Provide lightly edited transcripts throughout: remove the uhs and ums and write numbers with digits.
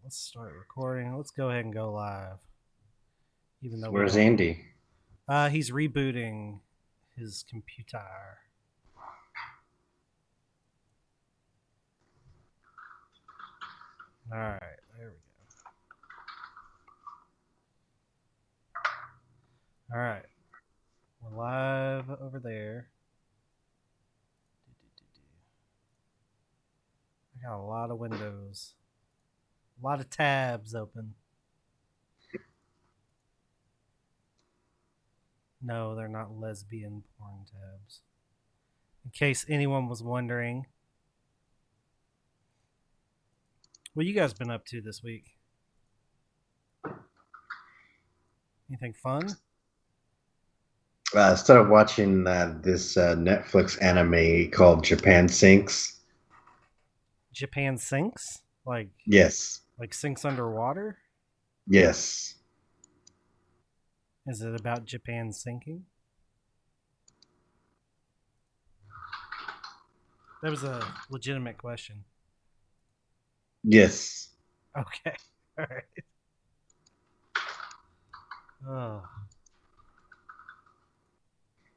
Let's start recording. Let's go ahead and go live. Even though we Where's don't. Andy? He's rebooting his computer. All right, there we go. All right, we're live over there. I got a lot of windows, a lot of tabs open. No, they're not lesbian porn tabs. In case anyone was wondering, what you guys been up to this week? Anything fun? I started watching this Netflix anime called Japan Sinks. Japan sinks? Yes, Like sinks underwater? yes, Is it about Japan sinking? That was a legitimate question. yes. Okay. All right. Oh.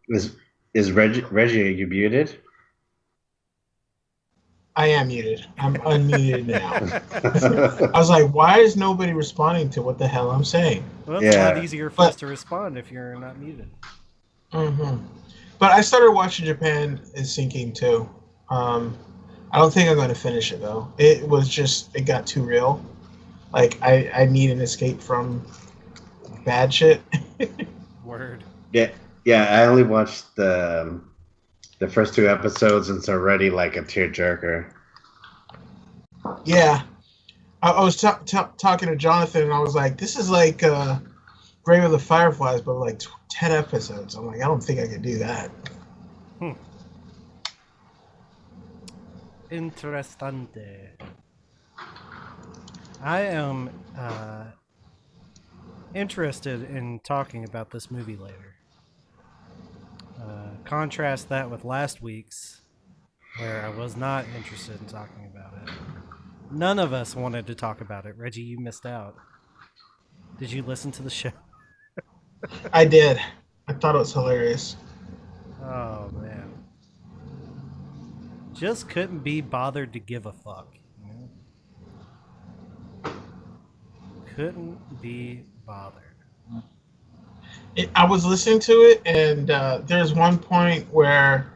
Is is Reggie? Are you muted? I am muted. I'm unmuted now. I was like, why is nobody responding to what the hell I'm saying? Well, it's a lot Yeah. easier for us But to respond if you're not muted. hmm but I started watching Japan is Sinking too. Um, I don't think I'm going to finish it though. It got too real. Like I need an escape from bad shit. Word. Yeah, yeah. I only watched the first two episodes, and it's already like a tearjerker. Yeah, I was talking to Jonathan and I was like, this is like Grave of the Fireflies, but like 10 episodes. I'm like, I don't think I could do that. Hmm. Interessante. I am interested in talking about this movie later. Contrast that with last week's, where I was not interested in talking about it. None of us wanted to talk about it. Reggie, you missed out. Did you listen to the show? I did. I thought it was hilarious. Oh, man. Just couldn't be bothered to give a fuck. You know? Couldn't be bothered. I was listening to it, and there's one point where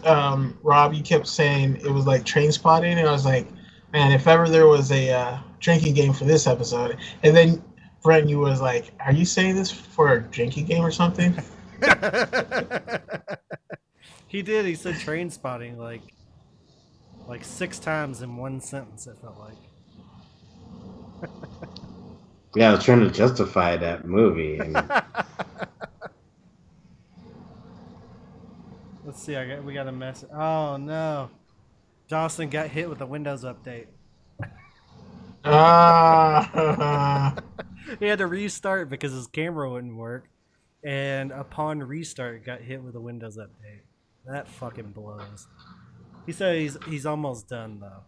Rob, you kept saying it was like train spotting, and I was like, man, if ever there was a drinking game for this episode, and then Brent, you was like, are you saying this for a drinking game or something? He did. He said train spotting like 6 times in one sentence. It felt like. Yeah, I was trying to justify that movie, and Let's see. We got a message. Oh no, Jocelyn got hit with a Windows update. Ah, He had to restart because his camera wouldn't work, and upon restart, got hit with a Windows update. That fucking blows. He said he's almost done though.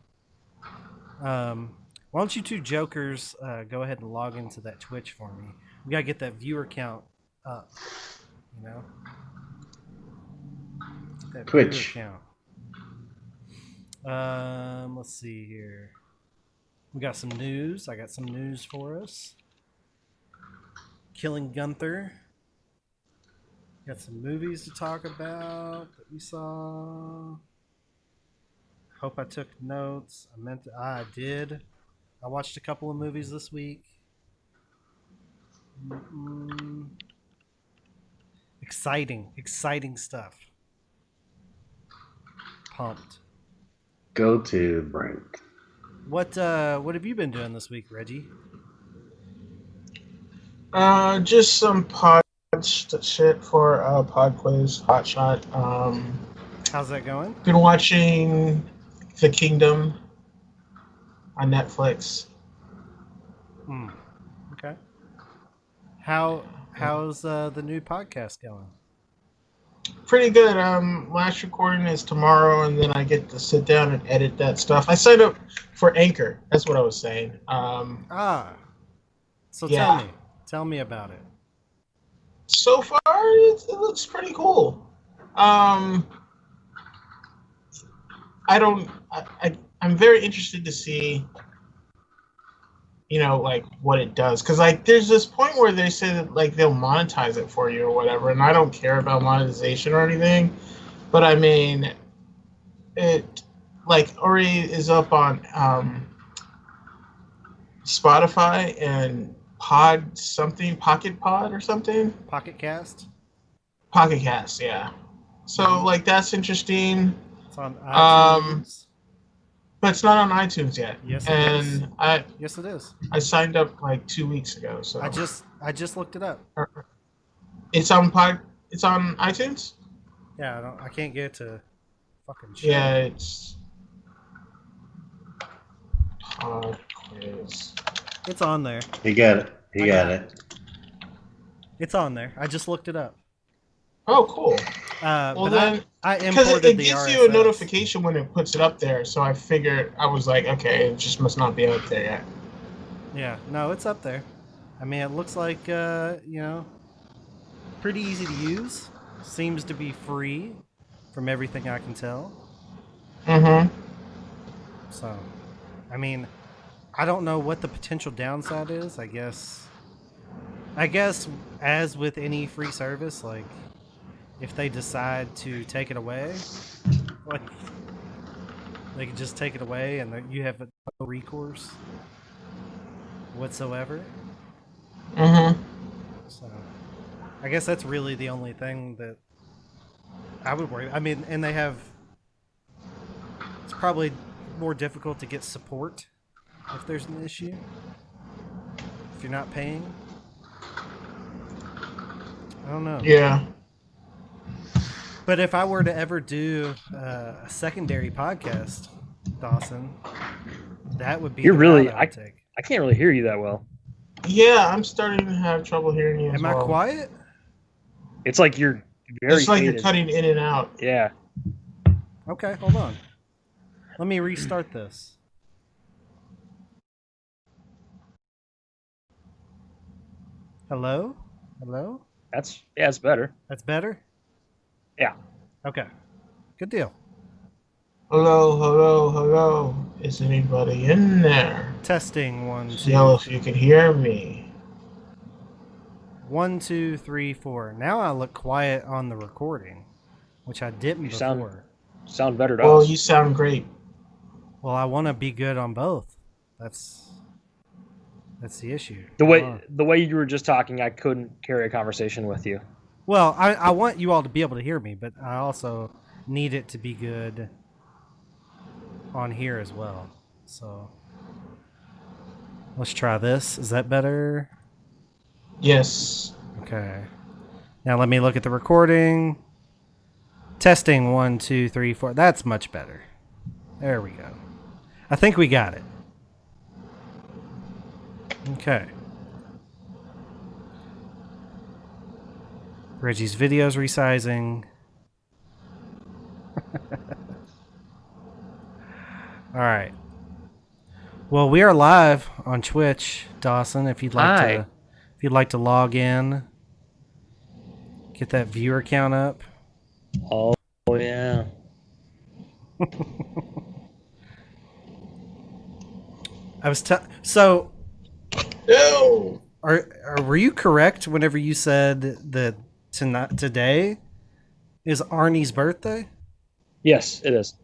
Why don't you two jokers go ahead and log into that Twitch for me? We gotta get that viewer count up. You know, get that viewer Twitch. count. Let's see here. We got some news. I got some news for us. Killing Gunther. Got some movies to talk about that we saw. Hope I took notes. I did. I watched a couple of movies this week. Exciting stuff. Pumped. Go to Brent. What have you been doing this week, Reggie? just some pod shit for Pod Quiz Hotshot. How's that going? Been watching The Kingdom on Netflix. Okay. How's the new podcast going? Pretty good. Last recording is tomorrow, and then I get to sit down and edit that stuff. I signed up for Anchor. That's what I was saying. So Yeah. tell me about it. So far, it looks pretty cool. I don't. I'm very interested to see, like what it does, because like there's this point where they say that like they'll monetize it for you or whatever, and I don't care about monetization or anything, but I mean, it like already is up on Spotify and Pocket Pod or something. Pocket Cast? Pocket Cast, yeah. So like that's interesting. It's on Um, iTunes. but it's not on iTunes yet. Yes, it is. Yes, it is. I signed up like 2 weeks ago. So I just looked it up. It's on iTunes. Yeah, I can't get to fucking show. Yeah, it's Pod Quiz. It's on there. You got it. You I got got it. It's on there. I just looked it up. Oh, cool. Well, Well, but then, I because imported it the gives RSS. you a notification when it puts it up there, so I figured I was like, okay, it just must not be up there yet. Yeah, no, it's up there. I mean, it looks like pretty easy to use. Seems to be free, from everything I can tell. Mm-hmm. So, I mean, I don't know what the potential downside is. I guess, as with any free service, like if they decide to take it away, like they can just take it away, and you have no recourse whatsoever. Mm-hmm. So, I guess that's really the only thing that I would worry. I mean, and they have. It's probably more difficult to get support if there's an issue. If you're not paying. I don't know. Yeah. But if I were to ever do a secondary podcast, Dawson, that would be You're the really. route I would take. I can't really hear you that well. Yeah, I'm starting to have trouble hearing you. Am I quiet? It's like you're very. It's like faded. you're cutting in and out. Yeah. Okay, hold on. Let me restart this. Hello? Hello? It's better. That's better? Yeah. Okay. Good deal. Hello, hello, hello. Is anybody in there? Testing 1, 2. Yell if you can hear me. 1, 2, 3, 4. Now I look quiet on the recording, which I didn't You before. sound better to Well, us. you sound great. Well, I want to be good on both. That's the issue. The way you were just talking, I couldn't carry a conversation with you. Well, I want you all to be able to hear me, but I also need it to be good on here as well. So let's try this. Is that better? Yes. Okay. Now let me look at the recording. Testing 1, 2, 3, 4. That's much better. There we go. I think we got it. Okay. Reggie's video's resizing. All right. Well, we are live on Twitch, Dawson. If you'd like to log in, get that viewer count up. Oh yeah. So. No. Were you correct whenever you said that today is Arnie's birthday? Yes, it is.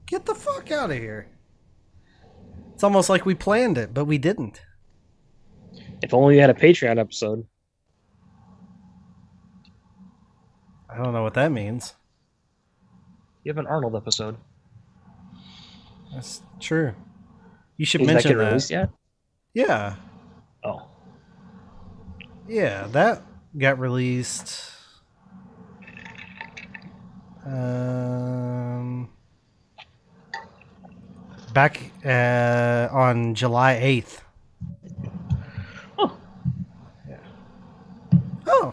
Get the fuck out of here. It's almost like we planned it, but we didn't. If only you had a Patreon episode. I don't know what that means. You have an Arnold episode. That's true. You should Is that mention get released yet? Yeah. Oh. Yeah, that got released. Back on July 8th. Oh. Yeah. Oh.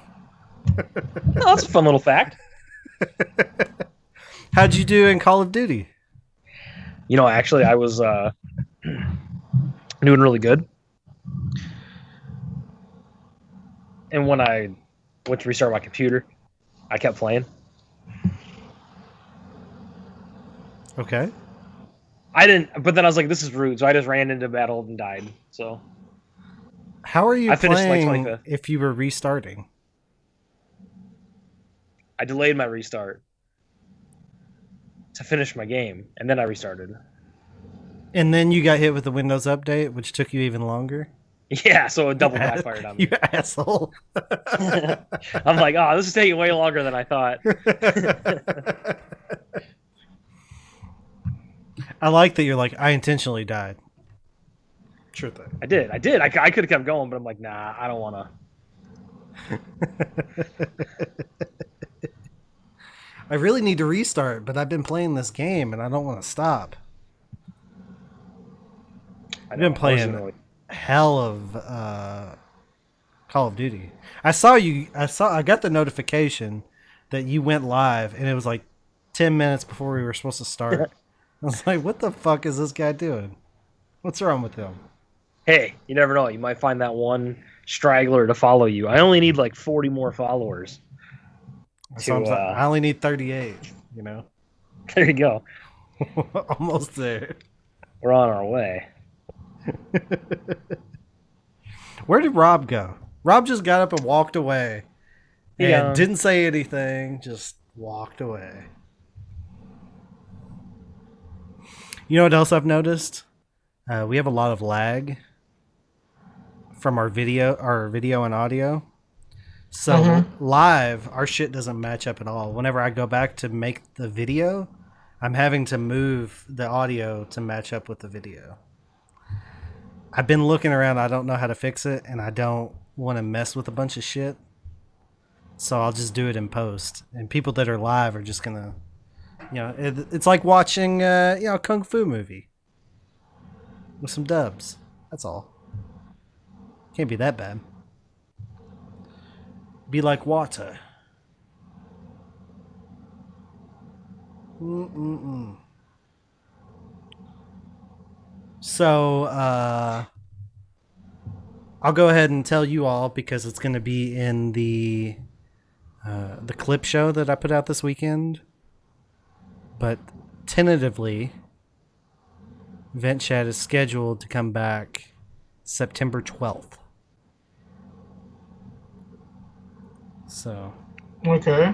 Oh, that's a fun little fact. How'd you do in Call of Duty? Actually, I was doing really good. And when I went to restart my computer, I kept playing. Okay. But then I was like, this is rude, so I just ran into battle and died. So How are you I finished like playing 25th. if you were restarting? I delayed my restart to finish my game, and then I restarted. And then you got hit with the Windows update, which took you even longer? Yeah, so it double backfired on me. You asshole. I'm like, oh, this is taking way longer than I thought. I like that you're like, I intentionally died. Sure thing. I did. I could have kept going, but I'm like, nah, I don't want to. I really need to restart, but I've been playing this game and I don't want to stop. I've been playing hell of Call of Duty. I got the notification that you went live, and it was like 10 minutes before we were supposed to start. I was like, what the fuck is this guy doing? What's wrong with him? Hey, you never know. You might find that one straggler to follow you. I only need like 40 more followers. I only need 38, you know? There you go. Almost there. We're on our way. Where did Rob go? Rob just got up and walked away. And didn't say anything, just walked away. You know what else I've noticed? We have a lot of lag from our video and audio. So live, our shit doesn't match up at all. Whenever I go back to make the video, I'm having to move the audio to match up with the video. I've been looking around. I don't know how to fix it, and I don't want to mess with a bunch of shit. So I'll just do it in post. And people that are live are just gonna, it's like watching, a kung fu movie with some dubs. That's all. Can't be that bad. Be like water. So, I'll go ahead and tell you all because it's going to be in the clip show that I put out this weekend. But tentatively, Vent Chat is scheduled to come back September 12th. So, okay,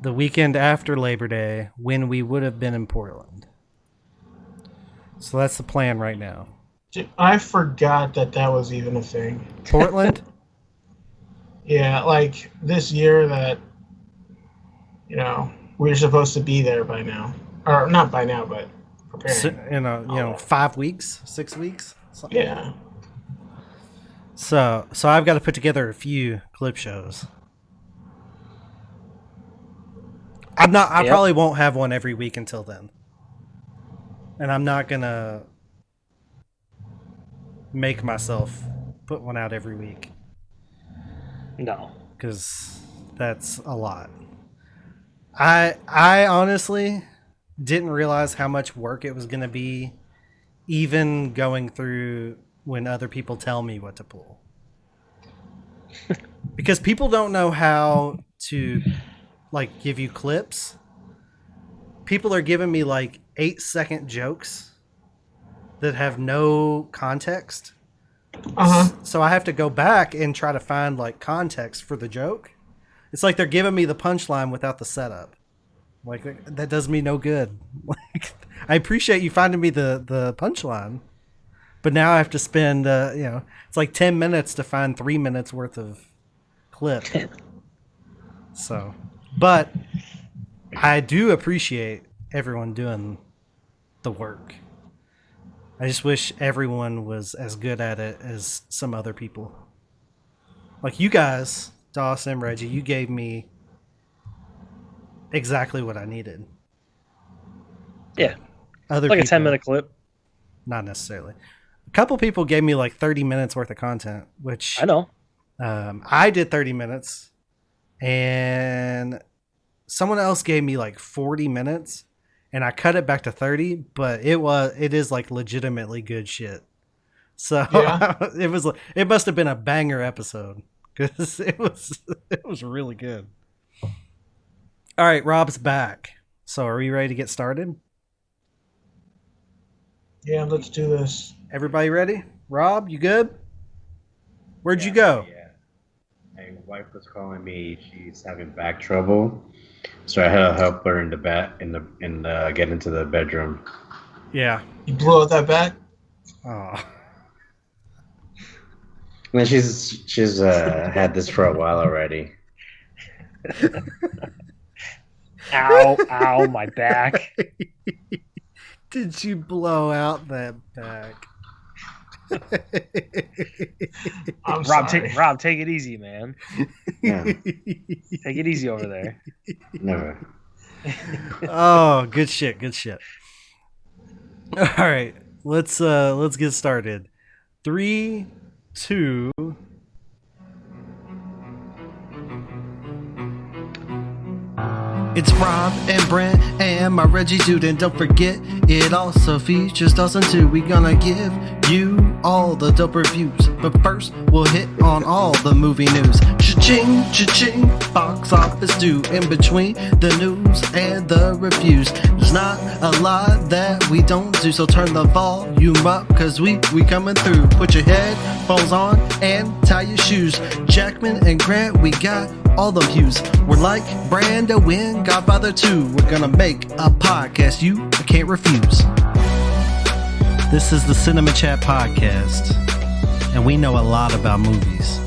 the weekend after Labor Day, when we would have been in Portland. So that's the plan right now. I forgot that was even a thing. Portland? Yeah, like this year that, we were supposed to be there by now. Or not by now, but preparing. In 5 weeks, 6 weeks? Something. Yeah. So I've got to put together a few clip shows. I probably won't have one every week until then. And I'm not going to make myself put one out every week. No. Because that's a lot. I honestly didn't realize how much work it was going to be, even going through when other people tell me what to pull. Because people don't know how to give you clips. People are giving me 8-second jokes that have no context. So I have to go back and try to find context for the joke. It's like they're giving me the punchline without the setup. That does me no good. I appreciate you finding me the punchline, but now I have to spend it's like 10 minutes to find 3 minutes worth of clip. So, but I do appreciate everyone doing the work. I just wish everyone was as good at it as some other people. Like you guys, Dawson and Reggie, you gave me exactly what I needed. Yeah. Other like people, a 10-minute clip. Not necessarily. A couple people gave me 30 minutes worth of content, which I know. I did 30 minutes, and someone else gave me like 40 minutes, and I cut it back to 30. But it is like legitimately good shit. So Yeah. it must have been a banger episode because it was really good. All right, Rob's back. So are we ready to get started? Yeah, let's do this. Everybody ready? Rob, you good? Where'd you go? Yeah. My wife was calling me. She's having back trouble, so I had to help her in the get into the bedroom. Yeah. You blew out that back? Oh. And she's had this for a while already. Ow, my back. Did you blow out that back? I'm Rob, sorry. Rob, take it easy, man. Yeah, Take it easy over there. never. Oh, good shit. All right, let's get started. 3, 2. It's Rob and Brent and my Reggie dude, and don't forget it also features Dawson too. We gonna give you all the dope reviews, but first we'll hit on all the movie news. Cha-ching, cha-ching, box office due. In between the news and the reviews, there's not a lot that we don't do, so turn the volume up, cause we coming through. Put your headphones on and tie your shoes. Jackman and Grant, we got all them hues. We're like Brando in Godfather 2. We're gonna make a podcast you can't refuse. This is the Cinema Chat Podcast, and we know a lot about movies.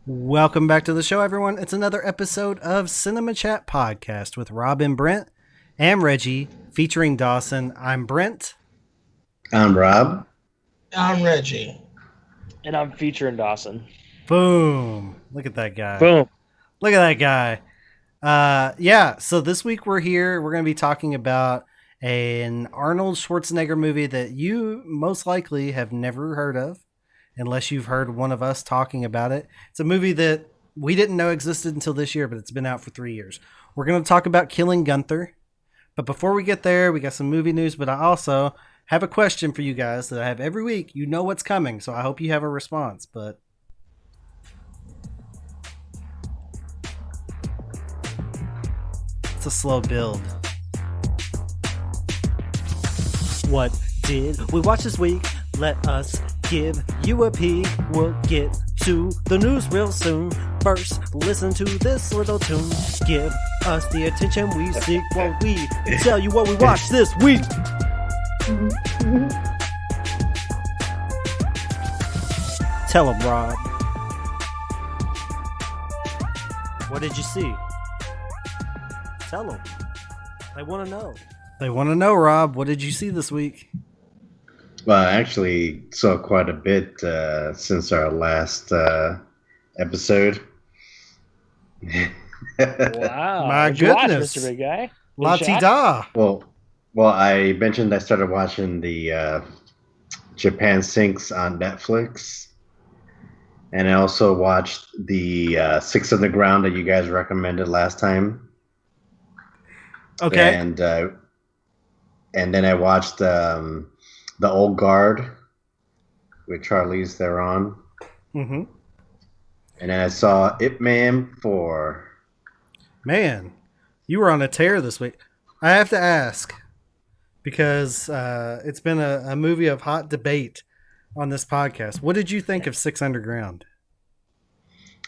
Welcome back to the show, everyone. It's another episode of Cinema Chat Podcast with Rob and Brent and Reggie, featuring Dawson. I'm Brent. I'm Rob. I'm Reggie. And I'm featuring Dawson. Boom. Look at that guy. Boom. Look at that guy. Yeah, so this week we're going to be talking about an Arnold Schwarzenegger movie that you most likely have never heard of, unless you've heard one of us talking about it. It's a movie that we didn't know existed until this year, but it's been out for 3 years. We're going to talk about Killing Gunther. But before we get there, we got some movie news, but I also have a question for you guys that I have every week. You know what's coming, so I hope you have a response, but it's a slow build. What did we watch this week? Let us give you a peek. We'll get to the news real soon. First, listen to this little tune. Give us the attention we seek while we tell you what we watched this week. Tell them, Rob. What did you see? Tell them. They want to know. They want to know, Rob. What did you see this week? Well, I actually saw quite a bit since our last episode. Wow. My What'd you watch, goodness. Mr. Big Guy? La Good ti shot? da. Well, I mentioned I started watching the Japan Sinks on Netflix, and I also watched the Six Underground that you guys recommended last time. Okay. And then I watched the Old Guard with Charlize Theron. Mm-hmm. And then I saw Ip Man 4. Man, you were on a tear this week. I have to ask, because it's been a movie of hot debate on this podcast. What did you think of Six Underground?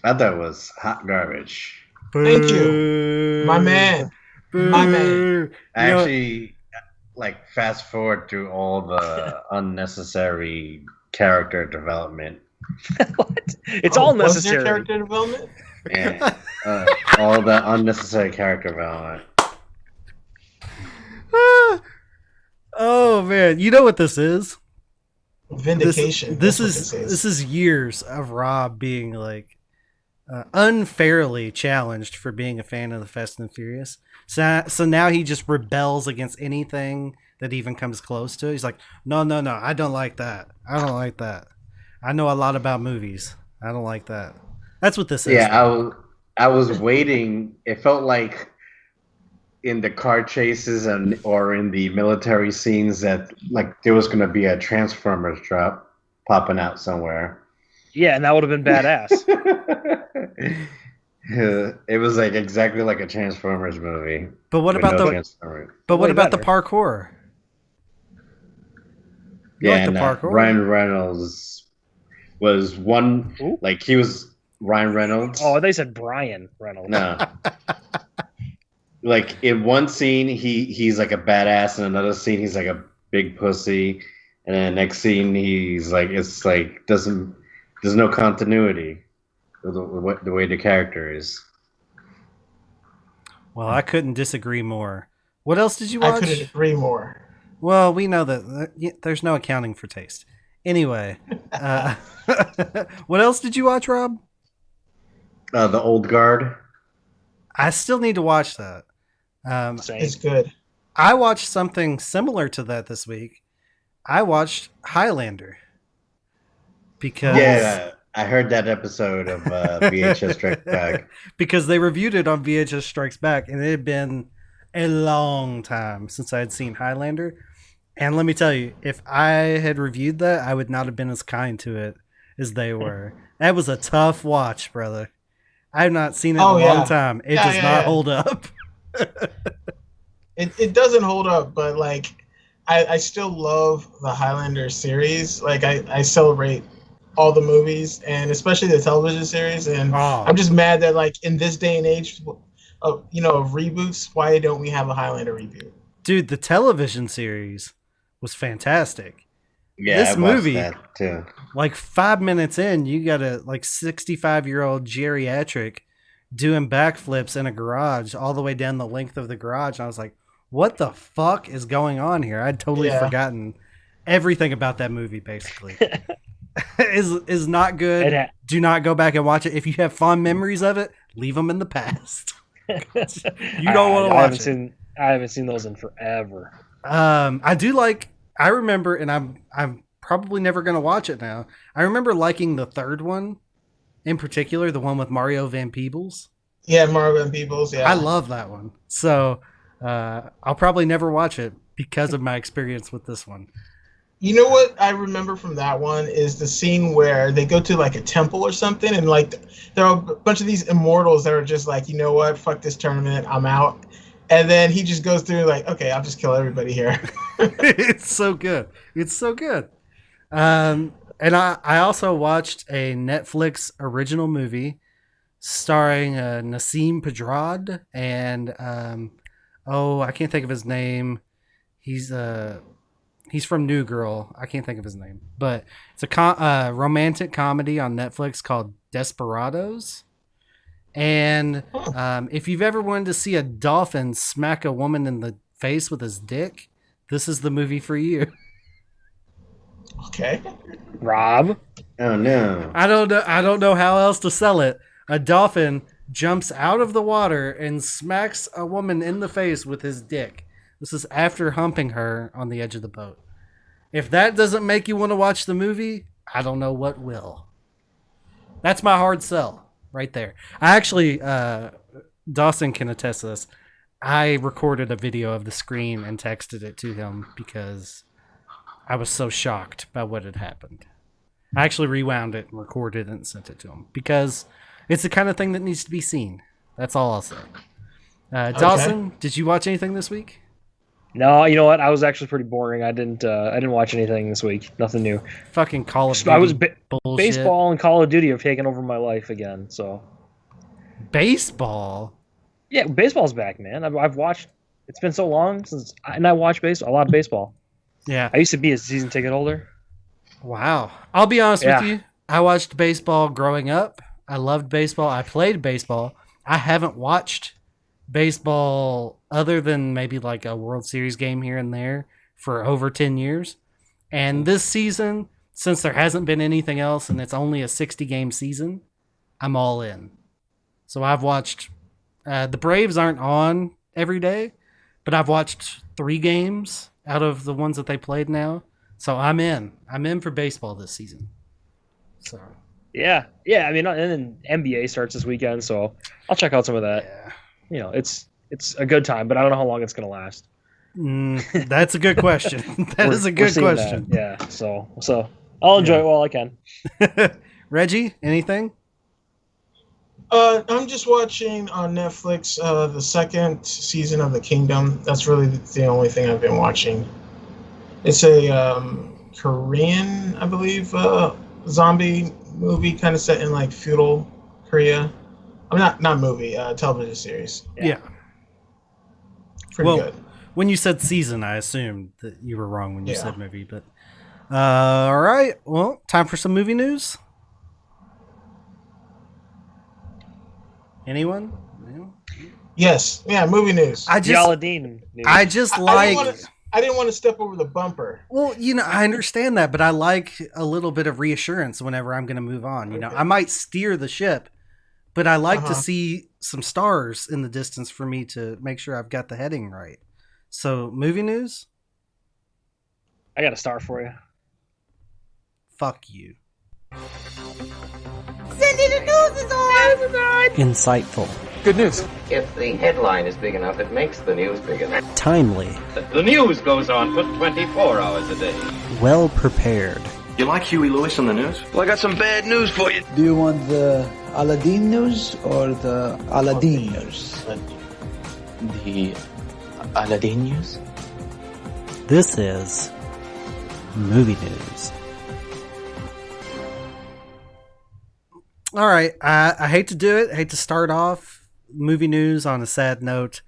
I thought it was hot garbage. Thank you. My man. Boo. My man. I actually fast forward through all the unnecessary character development. What? It's all Was there necessary. character development? And all the unnecessary character development. Oh man, you know what this is? Vindication. This That's what this is years of Rob being unfairly challenged for being a fan of the Fast and Furious. So now he just rebels against anything that even comes close to it. He's like, no, I don't like that. I don't like that. I know a lot about movies. I don't like that. That's what this is. Yeah, though. I was waiting. It felt like in the car chases and or in the military scenes that like there was going to be a Transformers drop popping out somewhere. Yeah, and that would have been badass. It was like exactly like a Transformers movie. But what with about no the Transformers. but what Way about the better. parkour? You Yeah, like the and parkour? Ryan Reynolds was one. Ooh. Like he was Ryan Reynolds. Oh, they said Brian Reynolds. No. Like in one scene he's like a badass, in another scene he's like a big pussy, and then the next scene he's like it's like there's no continuity with the way the character is. Well, I couldn't disagree more. What else did you I watch? couldn't agree more. Well, we know that there's no accounting for taste. Anyway, what else did you watch, Rob? The Old Guard. I still need to watch that. Same. It's good. I watched something similar to that this week. I watched Highlander because Yeah, I heard that episode of VHS Strike Back. because they reviewed it on VHS Strikes Back, and it had been a long time since I had seen Highlander. And let me tell you, if I had reviewed that, I would not have been as kind to it as they were. That was a tough watch, brother. I have not seen it in a long time. It does not hold up. It doesn't hold up, but like I still love the Highlander series. Like I celebrate all the movies and especially the television series. And Oh. I'm just mad that like in this day and age of of reboots, why don't we have a Highlander reboot? Dude, the television series was fantastic. Yeah, This I watched movie- that too. Like 5 minutes in, you got a like 65-year-old geriatric doing backflips in a garage all the way down the length of the garage. And I was like, what the fuck is going on here? I'd totally forgotten everything about that movie, basically. is not good. Do not go back and watch it. If you have fond memories of it, leave them in the past. You don't want to watch it. I haven't seen those in forever. I remember, and I'm probably never gonna watch it now. I remember liking the third one, in particular, the one with Mario Van Peebles. Yeah, Mario Van Peebles. Yeah, I love that one. So I'll probably never watch it because of my experience with this one. You know what I remember from that one is the scene where they go to like a temple or something, and like there are a bunch of these immortals that are just like, you know what, fuck this tournament, I'm out. And then he just goes through like, okay, I'll just kill everybody here. It's so good. It's so good. And I also watched a Netflix original movie starring Nassim Pedrad and I can't think of his name. He's from New Girl. I can't think of his name, but it's a romantic comedy on Netflix called Desperados. And if you've ever wanted to see a dolphin smack a woman in the face with his dick, this is the movie for you. Okay. Rob? Oh no. I don't know how else to sell it. A dolphin jumps out of the water and smacks a woman in the face with his dick. This is after humping her on the edge of the boat. If that doesn't make you want to watch the movie, I don't know what will. That's my hard sell right there. I actually, Dawson can attest to this. I recorded a video of the screen and texted it to him because I was so shocked by what had happened. I actually rewound it and recorded it and sent it to him because it's the kind of thing that needs to be seen. That's all I'll say. Dawson, did you watch anything this week? No, you know what? I was actually pretty boring. I didn't watch anything this week. Nothing new. Fucking Call of Duty. I was bullshit. baseball and Call of Duty have taken over my life again. So baseball. Yeah, baseball's back, man. I've watched. It's been so long since I watched a lot of baseball. Yeah, I used to be a season ticket holder. Wow. I'll be honest with you. I watched baseball growing up. I loved baseball. I played baseball. I haven't watched baseball other than maybe like a World Series game here and there for over 10 years. And this season, since there hasn't been anything else and it's only a 60-game season, I'm all in. So I've watched the Braves aren't on every day, but I've watched 3 games out of the ones that they played now. So I'm in. I'm in for baseball this season. So Yeah. I mean, and then NBA starts this weekend, so I'll check out some of that. Yeah. You know, it's a good time, but I don't know how long it's gonna last. That's a good question. That is a We're good seeing question. that. Yeah. So I'll enjoy it while I can. Reggie, anything? I'm just watching on Netflix the second season of The Kingdom. That's really the only thing I've been watching. It's a Korean, I believe, zombie movie, kind of set in like feudal Korea. I'm not movie, television series. Yeah. Pretty good. When you said season, I assumed that you were wrong when you said movie. But all right, well, time for some movie news. Anyone? Yes. Yeah, movie news. I just like. I didn't want to step over the bumper. Well, I understand that, but I like a little bit of reassurance whenever I'm going to move on. I might steer the ship, but I like to see some stars in the distance for me to make sure I've got the heading right. So, movie news? I got a star for you. Fuck you. Cindy, the news is on! Insightful. Good news. If the headline is big enough, it makes the news big enough. Timely. The news goes on for 24 hours a day. Well prepared. You like Huey Lewis on the news? Well, I got some bad news for you. Do you want the Aladdin news or the Aladdin news? The Aladdin news? This is movie news. All right, I hate to do it. I hate to start off movie news on a sad note,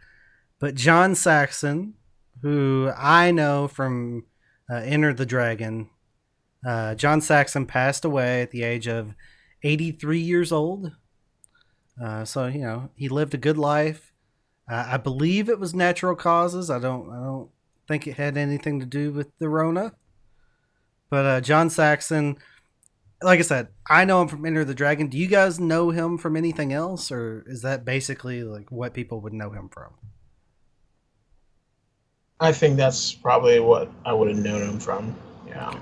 but John Saxon, who I know from Enter the Dragon, John Saxon passed away at the age of 83 years old. So he lived a good life. I believe it was natural causes. I don't think it had anything to do with the Rona. But John Saxon, like I said, I know him from Enter the Dragon. Do you guys know him from anything else, or is that basically like what people would know him from? I think that's probably what I would have known him from. Yeah.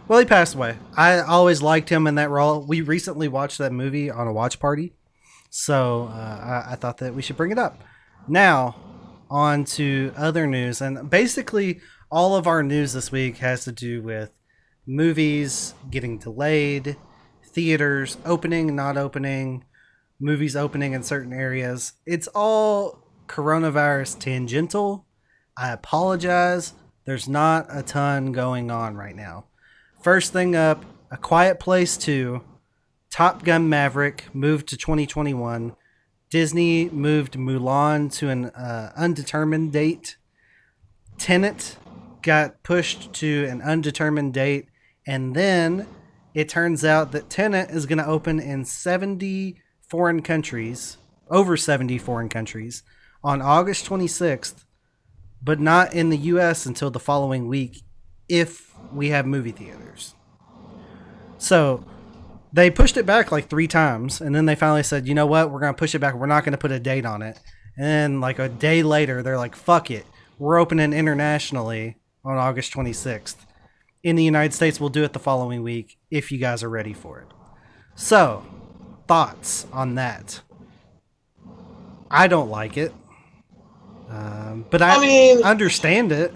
Well, he passed away. I always liked him in that role. We recently watched that movie on a watch party, so I thought that we should bring it up. Now, on to other news, and basically all of our news this week has to do with movies getting delayed, theaters opening, not opening, movies opening in certain areas. It's all coronavirus tangential. I apologize. There's not a ton going on right now. First thing up, A Quiet Place 2, Top Gun Maverick moved to 2021. Disney moved Mulan to an undetermined date. Tenet got pushed to an undetermined date. And then it turns out that Tenet is going to open in 70 foreign countries, over 70 foreign countries, on August 26th, but not in the U.S. until the following week if we have movie theaters. So they pushed it back like 3 times, and then they finally said, you know what, we're going to push it back. We're not going to put a date on it. And then like a day later, they're like, fuck it. We're opening internationally on August 26th. In the United States, we'll do it the following week if you guys are ready for it. So, thoughts on that? I don't like it. But I mean, understand it.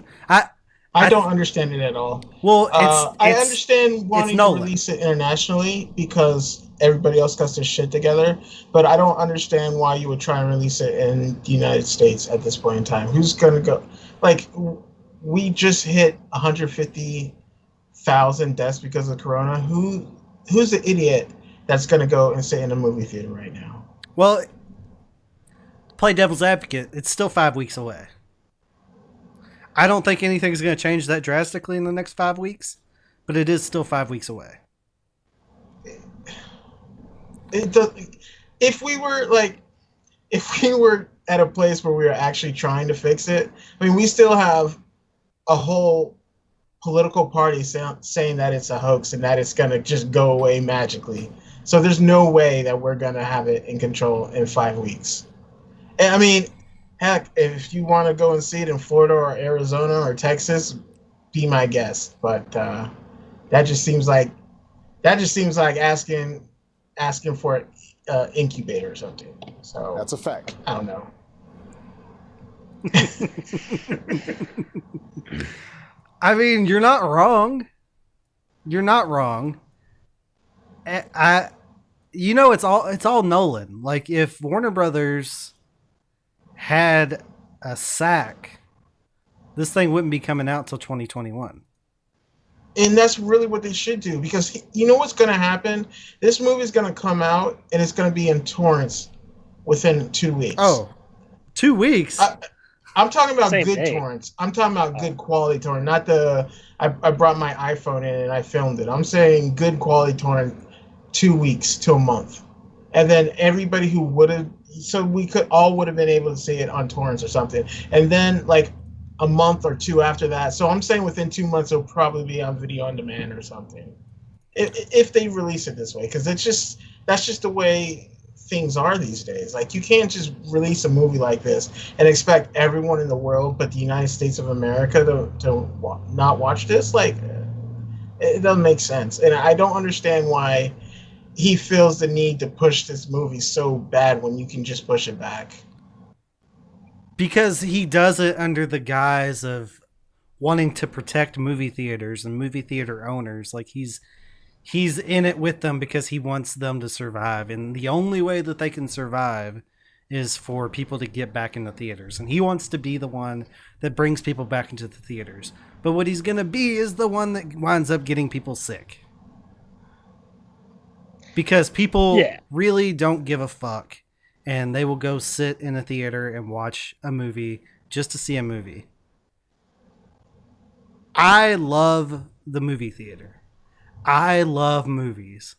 I don't understand it at all. Well, I understand wanting to release it internationally because everybody else got their shit together, but I don't understand why you would try and release it in the United States at this point in time. Who's gonna go? Like, we just hit 150,000 deaths because of Corona. Who's the idiot that's gonna go and sit in a movie theater right now? Well, play devil's advocate. It's still 5 weeks away. I don't think anything's going to change that drastically in the next 5 weeks, but it is still 5 weeks away. If we were at a place where we were actually trying to fix it, I mean, we still have a whole political party saying that it's a hoax and that it's going to just go away magically. So there's no way that we're going to have it in control in 5 weeks. And I mean, heck, if you want to go and see it in Florida or Arizona or Texas, be my guest. But that just seems like asking asking for an incubator or something. So That's a fact. I don't know. I mean, you're not wrong. You're not wrong. It's all Nolan. Like, if Warner Brothers had a sack, this thing wouldn't be coming out till 2021. And that's really what they should do, because you know what's going to happen? This movie is going to come out and it's going to be in torrents within 2 weeks. Oh, 2 weeks? I'm talking about Same good day. torrents. I'm talking about good quality torrent, not the I brought my iPhone in and I filmed it. I'm saying good quality torrent, 2 weeks to a month. And then everybody who would have, so we would have been able to see it on torrents or something. And then like a month or two after that. So I'm saying within 2 months it'll probably be on video on demand or something. If they release it this way, because that's just the way things are these days. Like, you can't just release a movie like this and expect everyone in the world but the United States of America to not watch this. Like, it doesn't make sense. And I don't understand why he feels the need to push this movie so bad when you can just push it back. Because he does it under the guise of wanting to protect movie theaters and movie theater owners. Like, he's in it with them because he wants them to survive. And the only way that they can survive is for people to get back into theaters. And he wants to be the one that brings people back into the theaters. But what he's going to be is the one that winds up getting people sick. Because people really don't give a fuck. And they will go sit in a theater and watch a movie just to see a movie. I love the movie theater. I love movies.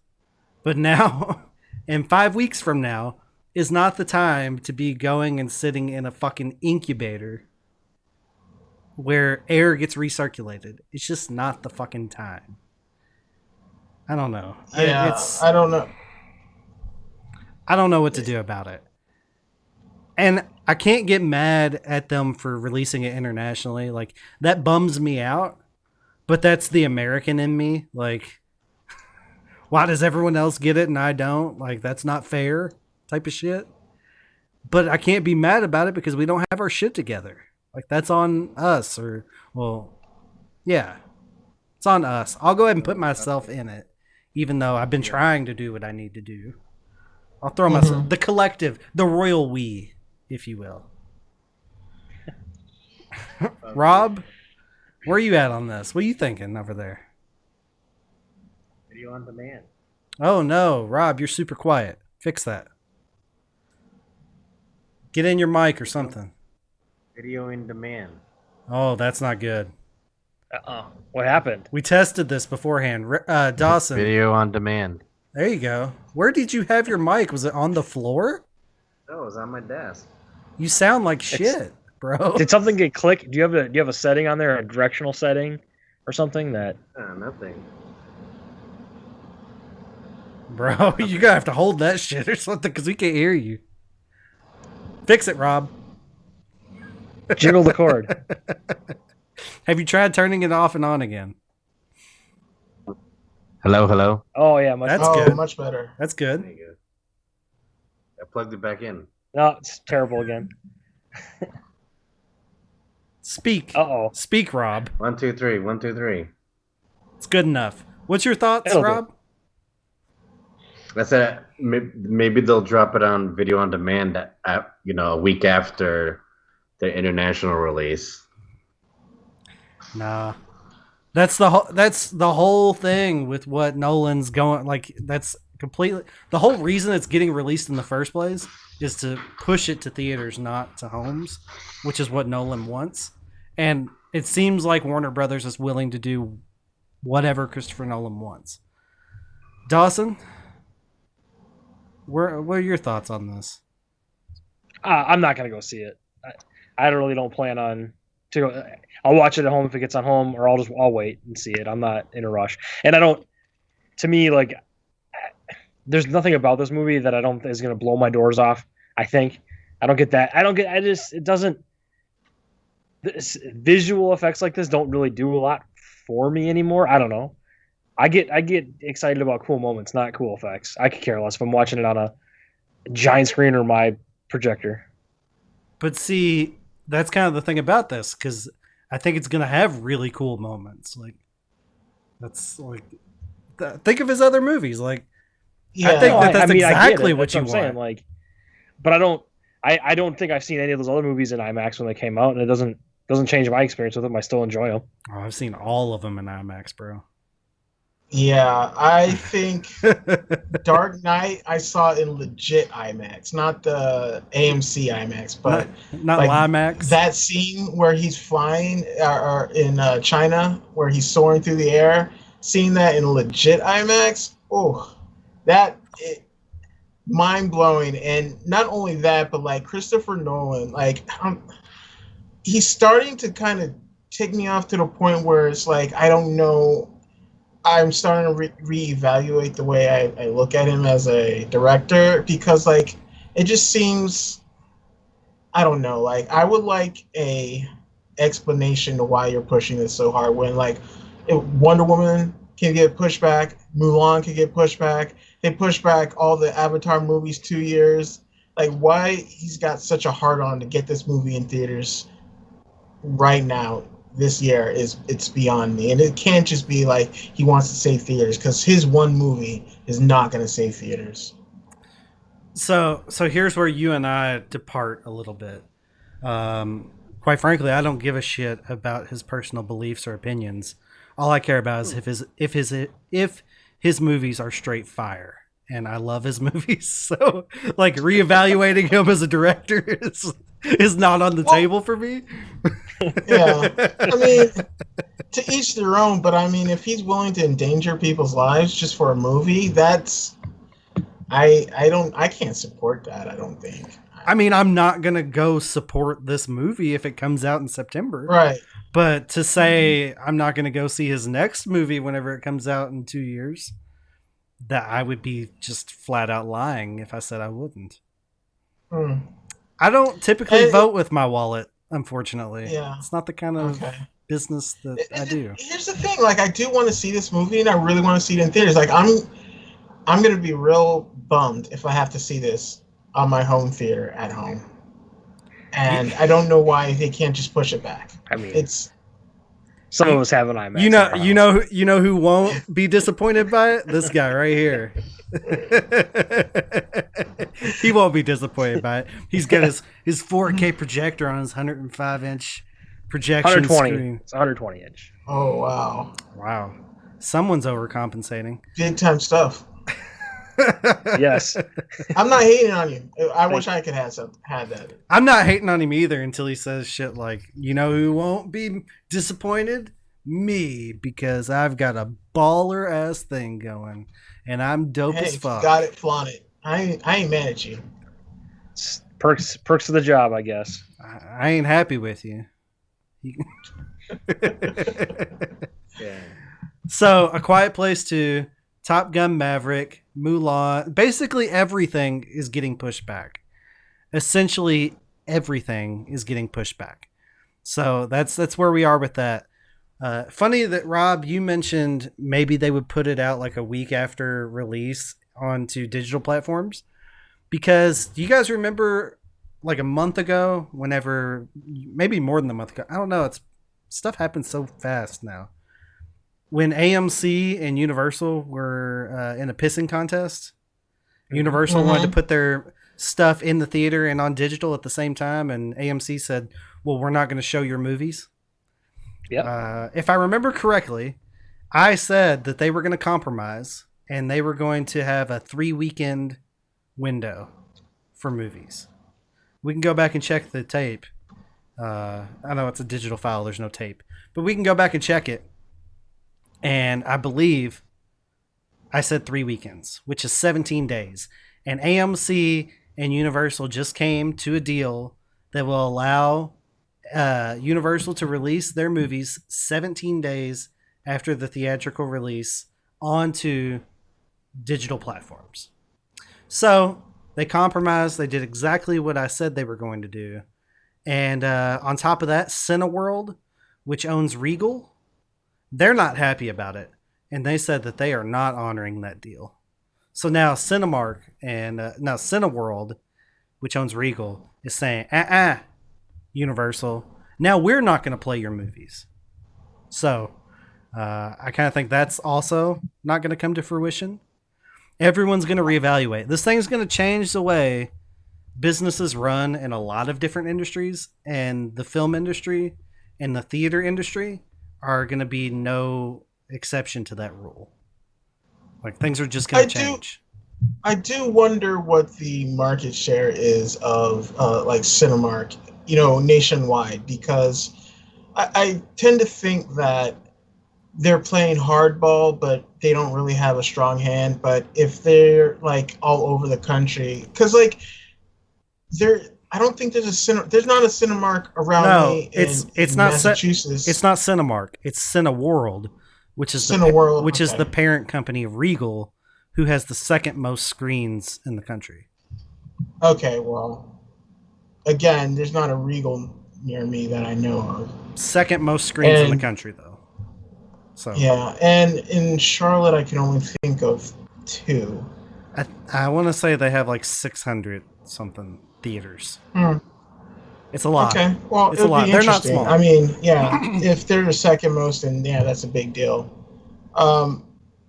But now, and 5 weeks from now, is not the time to be going and sitting in a fucking incubator where air gets recirculated. It's just not the fucking time. I don't know. Yeah, I don't know. I don't know what to do about it. And I can't get mad at them for releasing it internationally. Like, that bums me out. But that's the American in me. Like, why does everyone else get it and I don't? Like, that's not fair type of shit. But I can't be mad about it because we don't have our shit together. Like, that's on us. Or, well, yeah. It's on us. I'll go ahead and put myself in it. Even though I've been trying to do what I need to do. I'll throw myself, the collective, the royal we, if you will. Rob, where are you at on this? What are you thinking over there? Video on demand. Oh no, Rob, you're super quiet. Fix that. Get in your mic or something. Video in demand. Oh, that's not good. What happened? We tested this beforehand. Dawson. Video on demand. There you go. Where did you have your mic? Was it on the floor? No, it was on my desk. You sound like shit, bro. Did something get clicked? Do you have a setting on there, a directional setting or something that? Nothing. Bro, you gotta have to hold that shit or something because we can't hear you. Fix it, Rob. Jiggle the cord. Have you tried turning it off and on again? Hello. Oh yeah, that's good. Much better. That's good. There you go. I plugged it back in. No, it's terrible again. Speak. Uh-oh. Speak, Rob. 1, 2, 3. 1, 2, 3. It's good enough. What's your thoughts, It'll Rob? I said maybe they'll drop it on video on demand, a week after the international release. Nah. That's the whole thing with what Nolan's going, like, that's completely the whole reason it's getting released in the first place is to push it to theaters, not to homes, which is what Nolan wants. And it seems like Warner Brothers is willing to do whatever Christopher Nolan wants. Dawson, what are your thoughts on this? I'm not gonna go see it. I really don't plan on to go. I'll watch it at home if it gets on home, or I'll wait and see it. I'm not in a rush, and I don't. To me, like, there's nothing about this movie that I don't think is gonna blow my doors off. I think I don't get that. It doesn't. Visual effects like this don't really do a lot for me anymore. I don't know. I get excited about cool moments, not cool effects. I could care less if I'm watching it on a giant screen or my projector. But see, that's kind of the thing about this, because I think it's gonna have really cool moments. Like that's like think of his other movies. Like I think that's exactly what you want. Saying, like, but I don't think I've seen any of those other movies in IMAX when they came out, and it doesn't change my experience with them. I still enjoy them. Oh, I've seen all of them in IMAX, bro. Yeah, I think Dark Knight I saw in legit IMAX, not the AMC IMAX, but not like IMAX. That scene where he's flying or in China, where he's soaring through the air, seeing that in legit IMAX, mind blowing. And not only that, but like Christopher Nolan, like he's starting to kind of take me off to the point where it's like I don't know. I'm starting to reevaluate the way I look at him as a director, because like it just seems, I don't know, like I would like a explanation to why you're pushing this so hard when like Wonder Woman can get pushed back, Mulan can get pushed back, they push back all the Avatar movies 2 years. Like why he's got such a hard on to get this movie in theaters right now this year it's beyond me. And it can't just be like he wants to save theaters, because his one movie is not going to save theaters. So here's where you and I depart a little bit. Quite frankly, I don't give a shit about his personal beliefs or opinions. All I care about is if his movies are straight fire, and I love his movies. So like reevaluating him as a director is not on the table for me. Yeah, I mean, to each their own. But I mean, if he's willing to endanger people's lives just for a movie, that's I can't support that. I don't think. I mean, I'm not gonna go support this movie if it comes out in September, right? But to say I'm not gonna go see his next movie whenever it comes out in 2 years, that I would be just flat out lying if I said I wouldn't. I don't typically vote with my wallet, unfortunately. Yeah. It's not the kind of business that I do. Here's the thing, like I do want to see this movie and I really want to see it in theaters. Like I'm gonna be real bummed if I have to see this on my home theater at home. And I don't know why they can't just push it back. I mean, it's some of us have an IMAX. You know who won't be disappointed by it? This guy right here. He won't be disappointed by it. He's got his 4K projector on his 105-inch projection 120. screen. It's 120 inch. Oh wow. Wow. Someone's overcompensating. Big time stuff. Yes. I'm not hating on you. I wish I could have that. I'm not hating on him either until he says shit like, you know who won't be disappointed? Me, because I've got a baller ass thing going and I'm dope as fuck. Got it, flaunt it. I ain't mad at you. It's perks of the job, I guess. I ain't happy with you. Yeah. So, A Quiet Place 2, Top Gun Maverick, Mulan, basically everything is getting pushed back. Essentially everything is getting pushed back. So that's where we are with that. Funny that, Rob, you mentioned maybe they would put it out like a week after release onto digital platforms, because do you guys remember like a month ago, whenever, maybe more than a month ago, I don't know, stuff happens so fast now, when AMC and Universal were in a pissing contest. Universal wanted to put their stuff in the theater and on digital at the same time, and AMC said, well, we're not going to show your movies. Yeah. If I remember correctly, I said that they were going to compromise and they were going to have a 3-weekend window for movies. We can go back and check the tape. I know it's a digital file, there's no tape, but we can go back and check it. And I believe I said 3 weekends, which is 17 days. And AMC and Universal just came to a deal that will allow Universal to release their movies 17 days after the theatrical release onto digital platforms. So they compromised. They did exactly what I said they were going to do. And on top of that, Cineworld, which owns Regal, they're not happy about it. and they said that they are not honoring that deal. So now Cinemark and now Cineworld, which owns Regal, is saying, Universal, now we're not going to play your movies. So I kind of think that's also not going to come to fruition. Everyone's going to reevaluate. This thing's going to change the way businesses run in a lot of different industries, and the film industry and the theater industry are going to be no exception to that rule. Like, things are just going to change. I do wonder what the market share is of like Cinemark, nationwide, because I tend to think that they're playing hardball, but they don't really have a strong hand. But if they're like all over the country, because like I don't think there's not a Cinemark around me in Massachusetts. It's not Cinemark. It's Cineworld, which is the parent company of Regal, who has the second most screens in the country. Okay, well, again, there's not a Regal near me that I know of. Second most screens in the country, though. So yeah, and in Charlotte, I can only think of 2. I want to say they have like 600 something theaters. It's a lot. Okay, well, it's a lot. They're not small. I mean, yeah, if they're the second most, then yeah, that's a big deal. Well,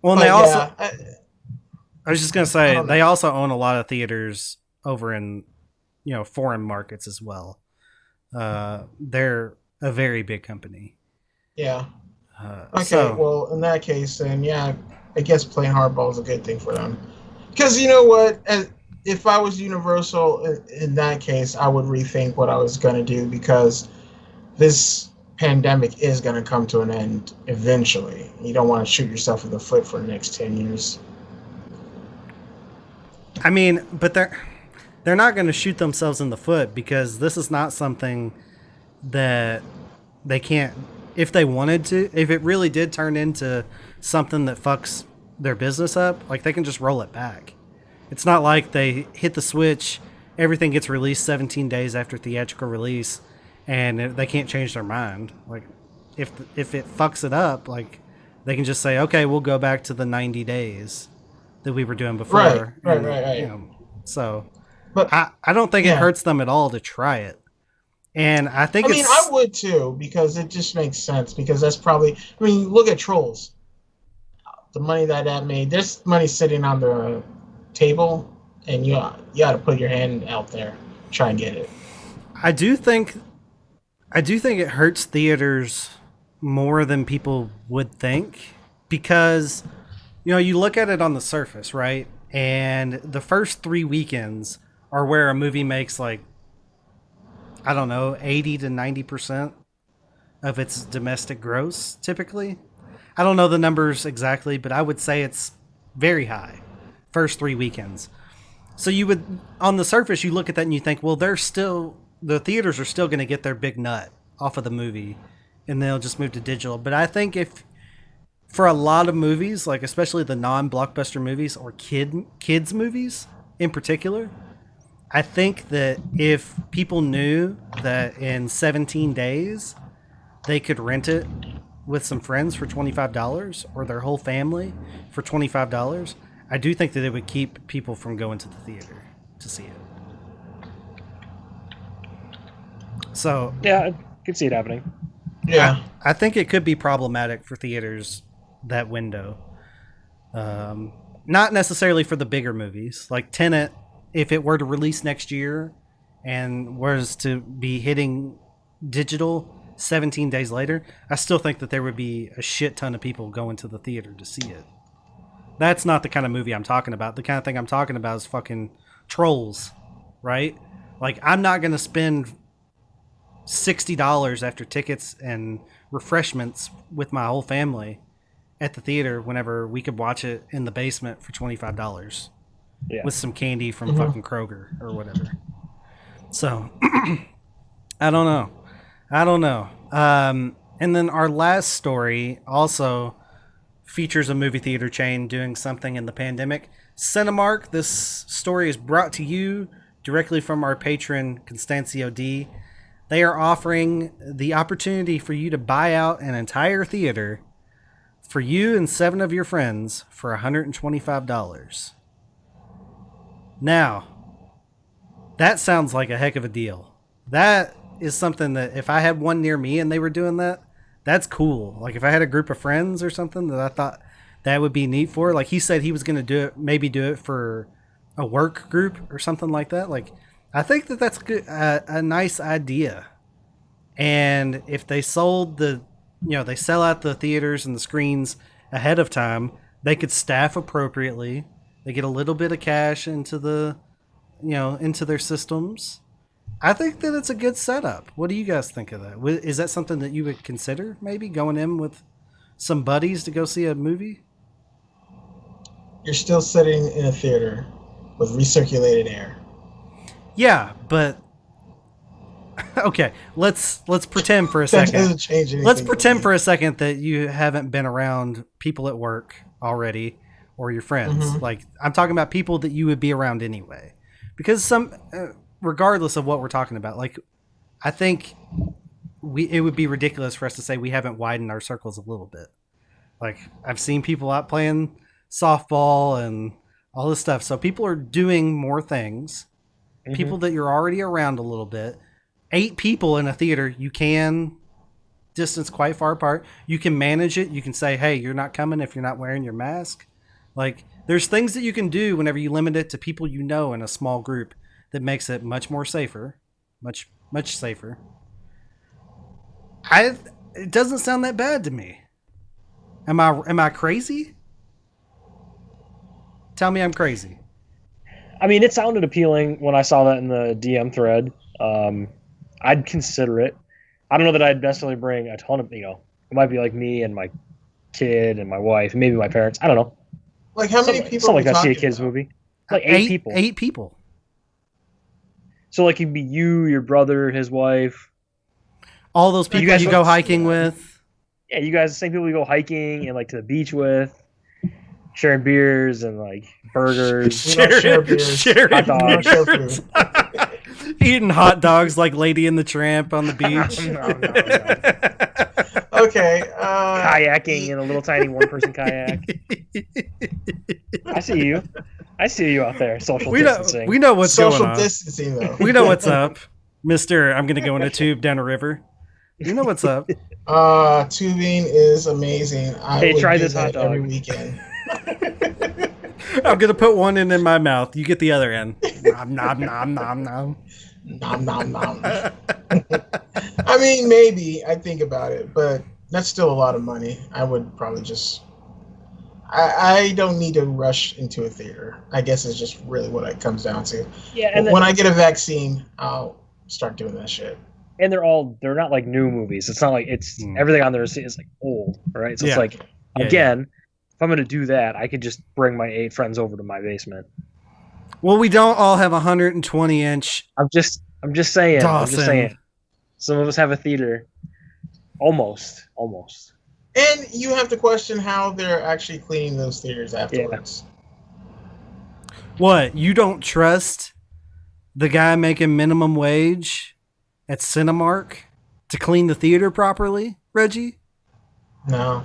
and they also. I was just gonna say they also own a lot of theaters over in, foreign markets as well. They're a very big company. Yeah. Well, in that case, then yeah, I guess playing hardball is a good thing for them. Because you know what, if I was Universal in that case, I would rethink what I was gonna do, because this pandemic is gonna come to an end eventually. You don't want to shoot yourself in the foot for the next 10 years. I mean, but they're not going to shoot themselves in the foot, because this is not something that they can't, if they wanted to, if it really did turn into something that fucks their business up, like, they can just roll it back. It's not like they hit the switch, everything gets released 17 days after theatrical release, and they can't change their mind. Like, if it fucks it up, like, they can just say, okay, we'll go back to the 90 days that we were doing before. Right. So, but I don't think it hurts them at all to try it. And I think I would too, because it just makes sense, because that's probably, look at Trolls. The money that made, there's money sitting on the table, and you got to put your hand out there, try and get it. I do think it hurts theaters more than people would think, because you look at it on the surface, right? And the first 3 weekends are where a movie makes, like, I don't know, 80 to 90% of its domestic gross, typically. I don't know the numbers exactly, but I would say it's very high. First 3 weekends. So you would, on the surface, you look at that and you think, well, the theaters are still going to get their big nut off of the movie, and they'll just move to digital. But I think for a lot of movies, like especially the non-blockbuster movies or kids movies in particular, I think that if people knew that in 17 days they could rent it with some friends for $25 or their whole family for $25, I do think that it would keep people from going to the theater to see it. So yeah, I can see it happening. Yeah, I think it could be problematic for theaters, that window. Not necessarily for the bigger movies, like Tenet. If it were to release next year and was to be hitting digital 17 days later, I still think that there would be a shit ton of people going to the theater to see it. That's not the kind of movie I'm talking about. The kind of thing I'm talking about is fucking Trolls, right? Like, I'm not going to spend $60 after tickets and refreshments with my whole family at the theater whenever we could watch it in the basement for $25 with some candy from fucking Kroger or whatever. So I don't know. And then our last story also features a movie theater chain doing something in the pandemic. Cinemark. This story is brought to you directly from our patron Constancio D. They are offering the opportunity for you to buy out an entire theater for you and 7 of your friends for $125. Now, that sounds like a heck of a deal. That is something that if I had one near me and they were doing that, that's cool. Like if I had a group of friends or something that I thought that would be neat for, like he said he was going to do it, maybe do it for a work group or something like that. Like I think that that's good, a nice idea. And if they sold they sell out the theaters and the screens ahead of time, they could staff appropriately. They get a little bit of cash into into their systems. I think that it's a good setup. What do you guys think of that? Is that something that you would consider maybe going in with some buddies to go see a movie? You're still sitting in a theater with recirculated air. Yeah, but okay, let's pretend for a That second. doesn't change anything. Let's pretend for a second that you haven't been around people at work already or your friends. Mm-hmm. Like I'm talking about people that you would be around anyway. Because regardless of what we're talking about, like I think it would be ridiculous for us to say we haven't widened our circles a little bit. Like I've seen people out playing softball and all this stuff. So people are doing more things. Mm-hmm. People that you're already around a little bit. 8 people in a theater, you can distance quite far apart. You can manage it. You can say, hey, you're not coming if you're not wearing your mask. Like there's things that you can do whenever you limit it to people you know in a small group that makes it much more safer. Much safer. It doesn't sound that bad to me. Am I crazy? Tell me I'm crazy. I mean, it sounded appealing when I saw that in the DM thread. I'd consider it. I don't know that I'd necessarily bring a ton of, it might be like me and my kid and my wife, and maybe my parents. I don't know. Like how many people? Something like that. See a kids movie. Like 8 people. 8 people. So like it'd be you, your brother, his wife, all those people you go hiking with. Yeah, you guys, the same people you go hiking and like to the beach with, sharing beers and like burgers. Sharing hot dogs. Eating hot dogs like Lady and the Tramp on the beach. No. Okay. Kayaking in a little tiny one-person kayak. I see you out there. Social distancing. We know what's social going on. Distancing, though. We know what's up, Mister. I'm gonna go in a tube down a river. You know what's up. Tubing is amazing. I would try do this that hot dog every weekend. I'm gonna put one in my mouth. You get the other end. Nom nom nom nom nom. Nom nom nom. I mean, maybe I think about it, but that's still a lot of money. I would probably just. I don't need to rush into a theater. I guess it's just really what it comes down to. Yeah, and when I get a vaccine, I'll start doing that shit. And they're not like new movies. It's not like everything on there is like old, right? So it's like again, if I'm gonna do that, I could just bring my 8 friends over to my basement. Well, we don't all have 120-inch. I'm just saying. Dawson. I'm just saying. Some of us have a theater. Almost. And you have to question how they're actually cleaning those theaters afterwards. Yeah. What? You don't trust the guy making minimum wage at Cinemark to clean the theater properly, Reggie? No.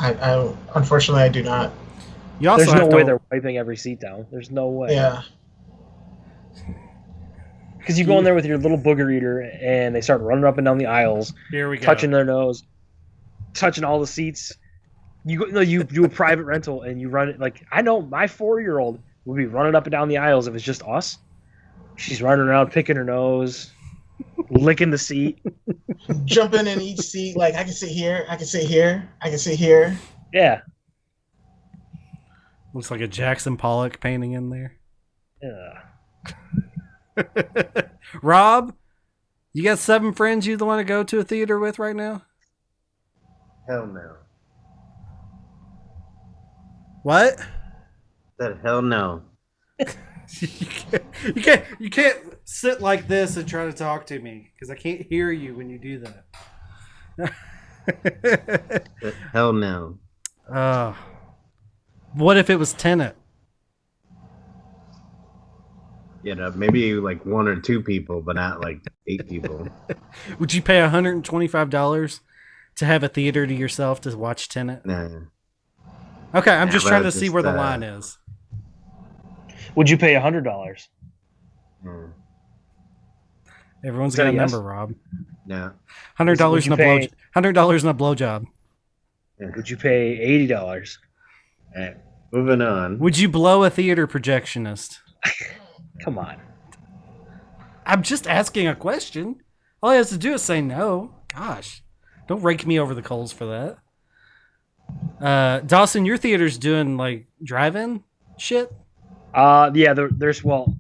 I unfortunately I do not. You also There's no way they're wiping every seat down. There's no way. Yeah. Because you go in there with your little booger eater and they start running up and down the aisles. Here we go. Touching their nose, touching all the seats. You do a private rental and you run it like I know my 4-year-old would be running up and down the aisles if it's just us. She's running around picking her nose, licking the seat, jumping in each seat like I can sit here, I can sit here, I can sit here. Yeah. Looks like a Jackson Pollock painting in there. Yeah. Rob, you got 7 friends you want to go to a theater with right now? Hell no. What? Said hell no. You can't sit like this and try to talk to me because I can't hear you when you do that. Hell no. What if it was Tenet? You know, maybe like 1 or 2 people, but not like 8 people. Would you pay $125 to have a theater to yourself to watch Tenet? No. Okay, I'm Yeah, just but trying to it's see just, where the line is. Would you pay $100? Hmm. Everyone's Is that got a a yes? number, Rob. No. $100 Would in you a blow. pay- $100 in a blowjob. Would you pay $80? Alright, moving on. Would you blow a theater projectionist? Come on. I'm just asking a question. All he has to do is say no. Gosh, don't rake me over the coals for that. Dawson, your theater's doing like drive-in shit. Yeah, there's out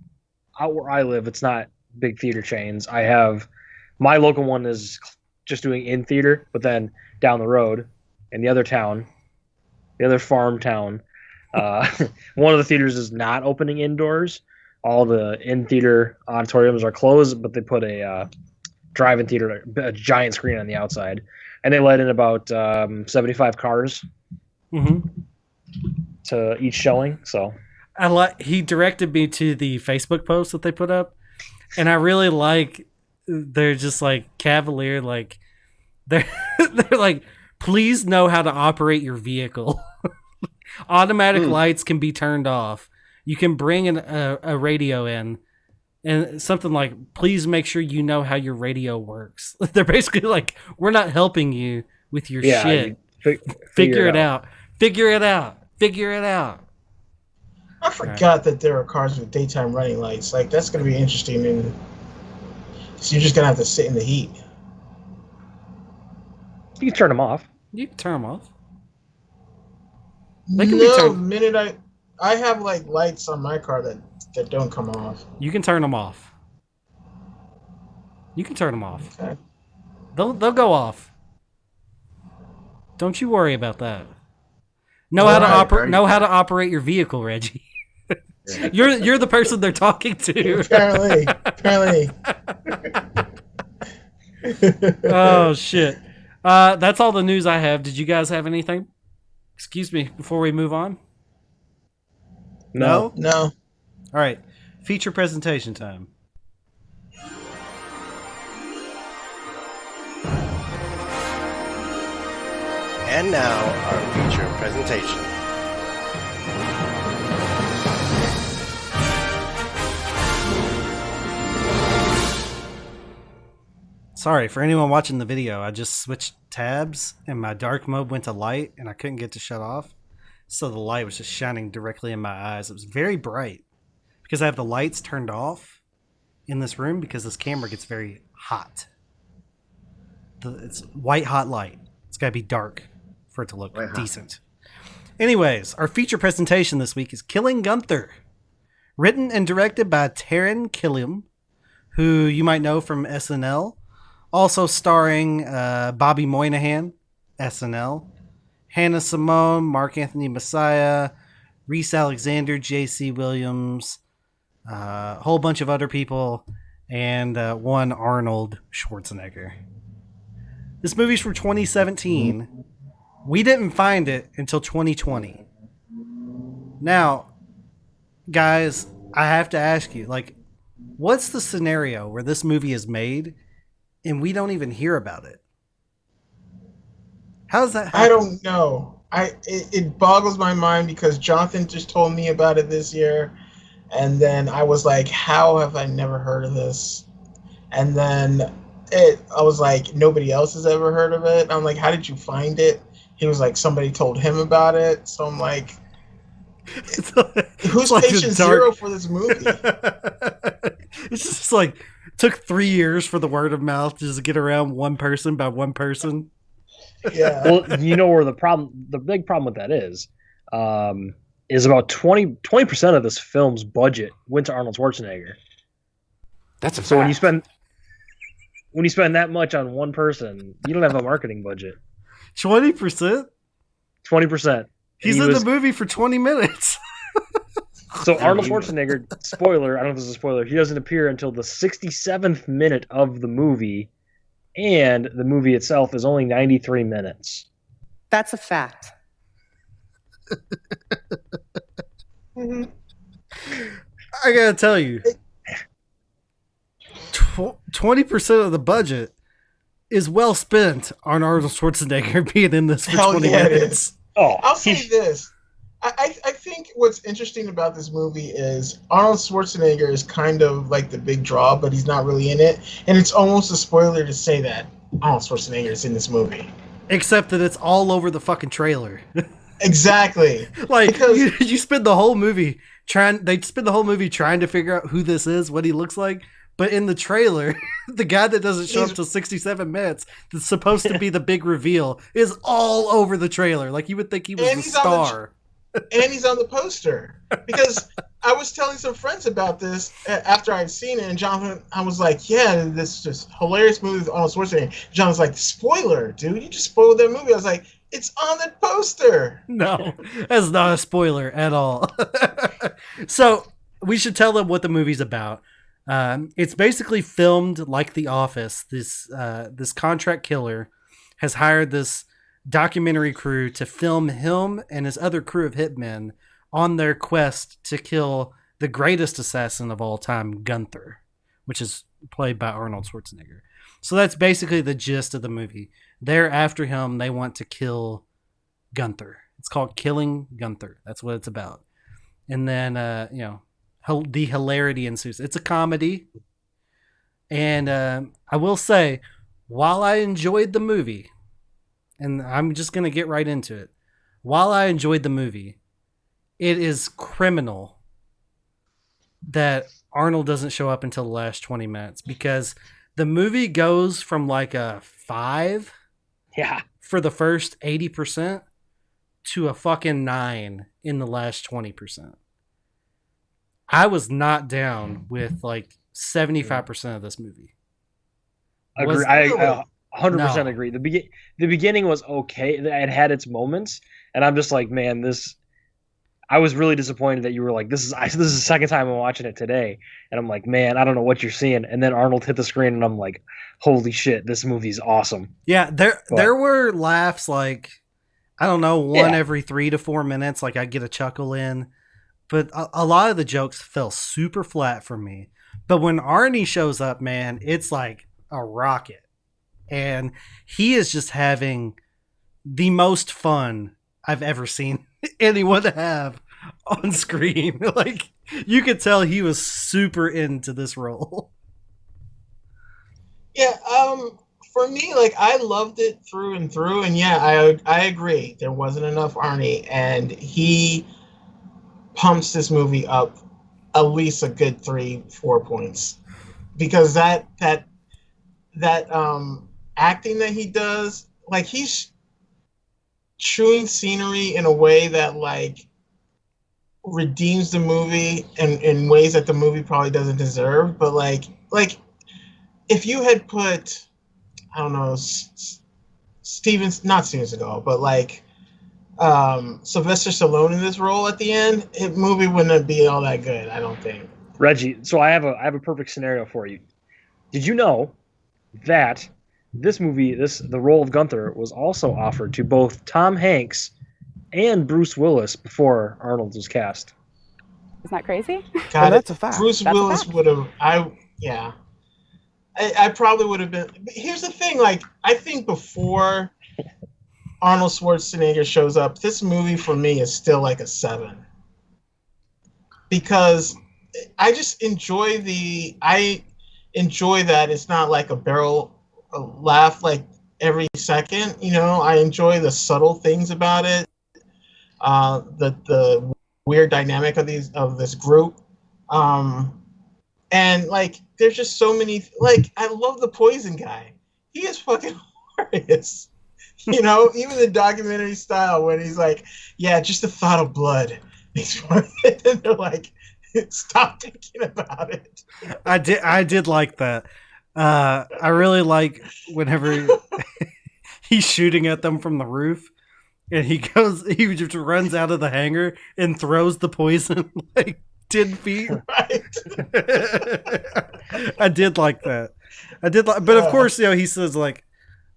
where I live, it's not big theater chains. I have my local one is just doing in theater, but then down the road in the other town, the other farm town, one of the theaters is not opening indoors. All the in theater auditoriums are closed, but they put a drive-in theater, a giant screen on the outside, and they let in about 75 cars to each showing. So He directed me to the Facebook post that they put up, and I really like. They're just like cavalier, like they're like, please know how to operate your vehicle. Automatic lights can be turned off. You can bring a radio in, and something like, please make sure you know how your radio works. They're basically like, we're not helping you with your shit. Figure it out. Figure it out. Figure it out. I forgot that there are cars with daytime running lights. Like, that's going to be interesting. And so you're just going to have to sit in the heat. you can turn them off. You can turn them off. They can be turned. The minute I have like lights on my car that don't come off. You can turn them off. You can turn them off. Okay. They'll go off. Don't you worry about that. Know how to operate your vehicle, Reggie. You're the person they're talking to. Apparently. Oh shit. That's all the news I have. Did you guys have anything? Excuse me, before we move on? No? No. All right. Feature presentation time. And now, our feature presentation. Sorry, for anyone watching the video, I just switched tabs and my dark mode went to light and I couldn't get to shut off. So the light was just shining directly in my eyes. It was very bright because I have the lights turned off in this room because this camera gets very hot. It's white hot light. It's got to be dark for it to look decent. Anyways, our feature presentation this week is Killing Gunther. Written and directed by Taron Killam, who you might know from SNL. Also starring Bobby Moynihan, SNL. Hannah Simone, Mark Anthony Messiah, Reese Alexander, J.C. Williams, a whole bunch of other people, and one Arnold Schwarzenegger. This movie's from 2017. We didn't find it until 2020. Now, guys, I have to ask you, like, what's the scenario where this movie is made and we don't even hear about it? How's that happen? I don't know. It boggles my mind because Jonathan just told me about it this year, and then I was like, how have I never heard of this? And then I was like, nobody else has ever heard of it. I'm like, how did you find it? He was like, somebody told him about it. So I'm like, who's like patient zero for this movie? It's just like, took 3 years for the word of mouth just to get around one person by one person. Yeah. Well, you know where the big problem with that is about 20% of this film's budget went to Arnold Schwarzenegger. That's a fact. So when you spend that much on one person, you don't have a marketing budget. 20%? 20%. He's in the movie for 20 minutes. So Arnold Schwarzenegger, spoiler, I don't know if this is a spoiler, he doesn't appear until the 67th minute of the movie, and the movie itself is only 93 minutes. That's a fact. Mm-hmm. I gotta tell you, 20% of the budget is well spent on Arnold Schwarzenegger being in this for Hell 20 yeah, it minutes. is. Oh, I'll say this. I think what's interesting about this movie is Arnold Schwarzenegger is kind of like the big draw, but he's not really in it. And it's almost a spoiler to say that Arnold Schwarzenegger is in this movie. Except that it's all over the fucking trailer. Exactly. Like, Because you spend the whole movie trying to figure out who this is, what he looks like. But in the trailer, the guy that doesn't show up till 67 minutes, that's supposed to be the big reveal, is all over the trailer. Like, you would think he was the star. And he's on the poster. Because I was telling some friends about this after I'd seen it, and Jonathan, I was like, yeah, this is just hilarious movie with Arnold Schwarzenegger. John was like, spoiler, dude, you just spoiled that movie. I was like, it's on the poster. No, that's not a spoiler at all. So we should tell them what the movie's about. It's basically filmed like The Office. This contract killer has hired this documentary crew to film him and his other crew of hitmen on their quest to kill the greatest assassin of all time, Gunther, which is played by Arnold Schwarzenegger. So that's basically the gist of the movie. They're after him. They want to kill Gunther. It's called Killing Gunther. That's what it's about. And then, the hilarity ensues. It's a comedy. And I will say, while I enjoyed the movie, and I'm just going to get right into it. While I enjoyed the movie, it is criminal that Arnold doesn't show up until the last 20 minutes, because the movie goes from like a 5 for the first 80% to a fucking 9 in the last 20%. I was not down with like 75% of this movie. Agree. I 100% agree. The beginning was okay. It had its moments, and I'm just like, man, I was really disappointed that you were like, this is the second time I'm watching it today, and I'm like, man, I don't know what you're seeing. And then Arnold hit the screen, and I'm like, holy shit, this movie's awesome. Yeah, there were laughs like, I don't know, one every 3 to 4 minutes. Like, I'd get a chuckle in, but a lot of the jokes fell super flat for me. But when Arnie shows up, man, it's like a rocket. And he is just having the most fun I've ever seen anyone have on screen. Like, you could tell he was super into this role. Yeah, for me, like, I loved it through and through, and yeah, I agree. There wasn't enough Arnie, and he pumps this movie up at least a good 3-4 points, because that acting that he does, like, he's chewing scenery in a way that like redeems the movie in ways that the movie probably doesn't deserve. But like if you had put, I don't know, not Steven Seagal, but like Sylvester Stallone in this role at the end, the movie wouldn't be all that good, I don't think. Reggie, so I have a perfect scenario for you. Did you know that this movie, the role of Gunther, was also offered to both Tom Hanks and Bruce Willis before Arnold was cast? Isn't that crazy? God, that's a fact. Bruce Willis would have. I probably would have been. But here's the thing: like, I think before Arnold Schwarzenegger shows up, this movie for me is still like a 7, because I just enjoy that it's not like a barrel laugh like every second. I enjoy the subtle things about it, the weird dynamic of this group, and like there's just so many. Like, I love the poison guy. He is fucking hilarious. Even the documentary style when he's like, yeah, just the thought of blood. And they're like, stop thinking about it. I did like that. I really like whenever he's shooting at them from the roof, and he just runs out of the hangar and throws the poison like 10 feet. Right. I did like that. But of course, he says like,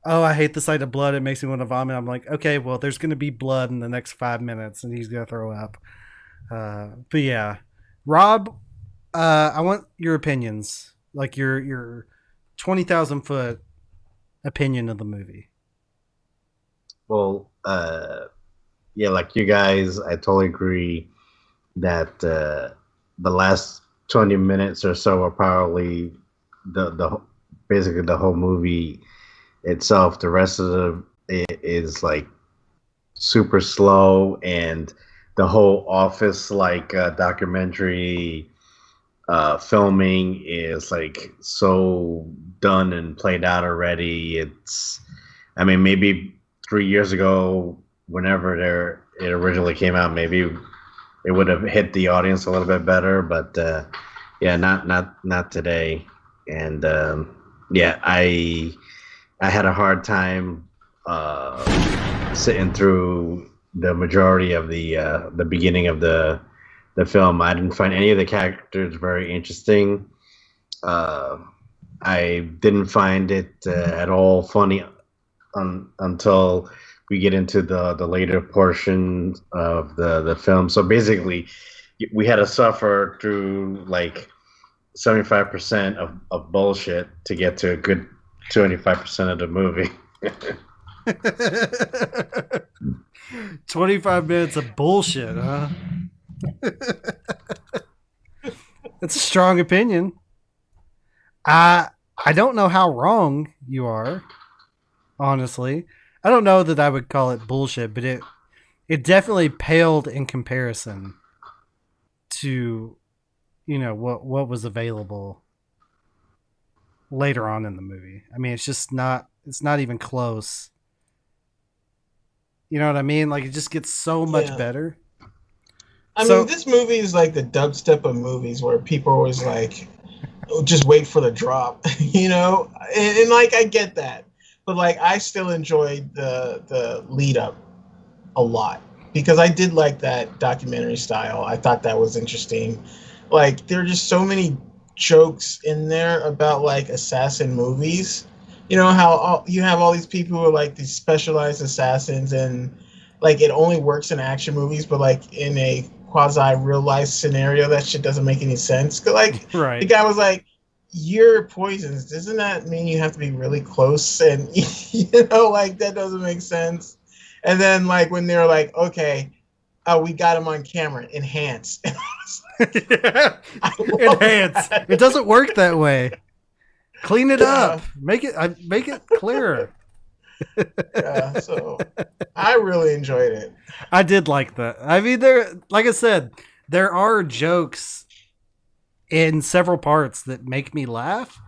oh, I hate the sight of blood. It makes me want to vomit. I'm like, okay, well, there's going to be blood in the next 5 minutes, and he's going to throw up. But yeah, Rob, I want your opinions, like your 20,000 foot opinion of the movie. Well, yeah, like you guys, I totally agree that the last 20 minutes or so are probably the basically the whole movie itself. The rest of it is like super slow, and the whole office like documentary filming is like so done and played out already. I mean, maybe 3 years ago, whenever it originally came out, maybe it would have hit the audience a little bit better, but yeah, not today. And yeah, I had a hard time sitting through the majority of the beginning of the film. I didn't find any of the characters very interesting. Uh, I didn't find it at all funny until we get into the later portion of the film. So basically, we had to suffer through like 75% of bullshit to get to a good 25% of the movie. 25 minutes of bullshit, huh? That's a strong opinion. I don't know how wrong you are, honestly. I don't know that I would call it bullshit, but it definitely paled in comparison to, you know, what was available later on in the movie. I mean, it's not even close. You know what I mean? Like, it just gets so much better. I mean, this movie is like the dubstep of movies where people are always like, oh, just wait for the drop, you know? And like, I get that. But like, I still enjoyed the lead up a lot because I did like that documentary style. I thought that was interesting. Like, there are just so many jokes in there about like assassin movies. You know how you have all these people who are like these specialized assassins, and like it only works in action movies, but like in a quasi real life scenario, that shit doesn't make any sense. 'Cause, like, right. The guy was like, "You're poisoned. Doesn't that mean you have to be really close?" And you know, like that doesn't make sense. And then like when they're like, "Okay, we got him on camera, enhance." Enhance. It doesn't work that way. Clean it up. Make it clearer. Yeah, so I really enjoyed it. I did like that. I mean, like I said, there are jokes in several parts that make me laugh,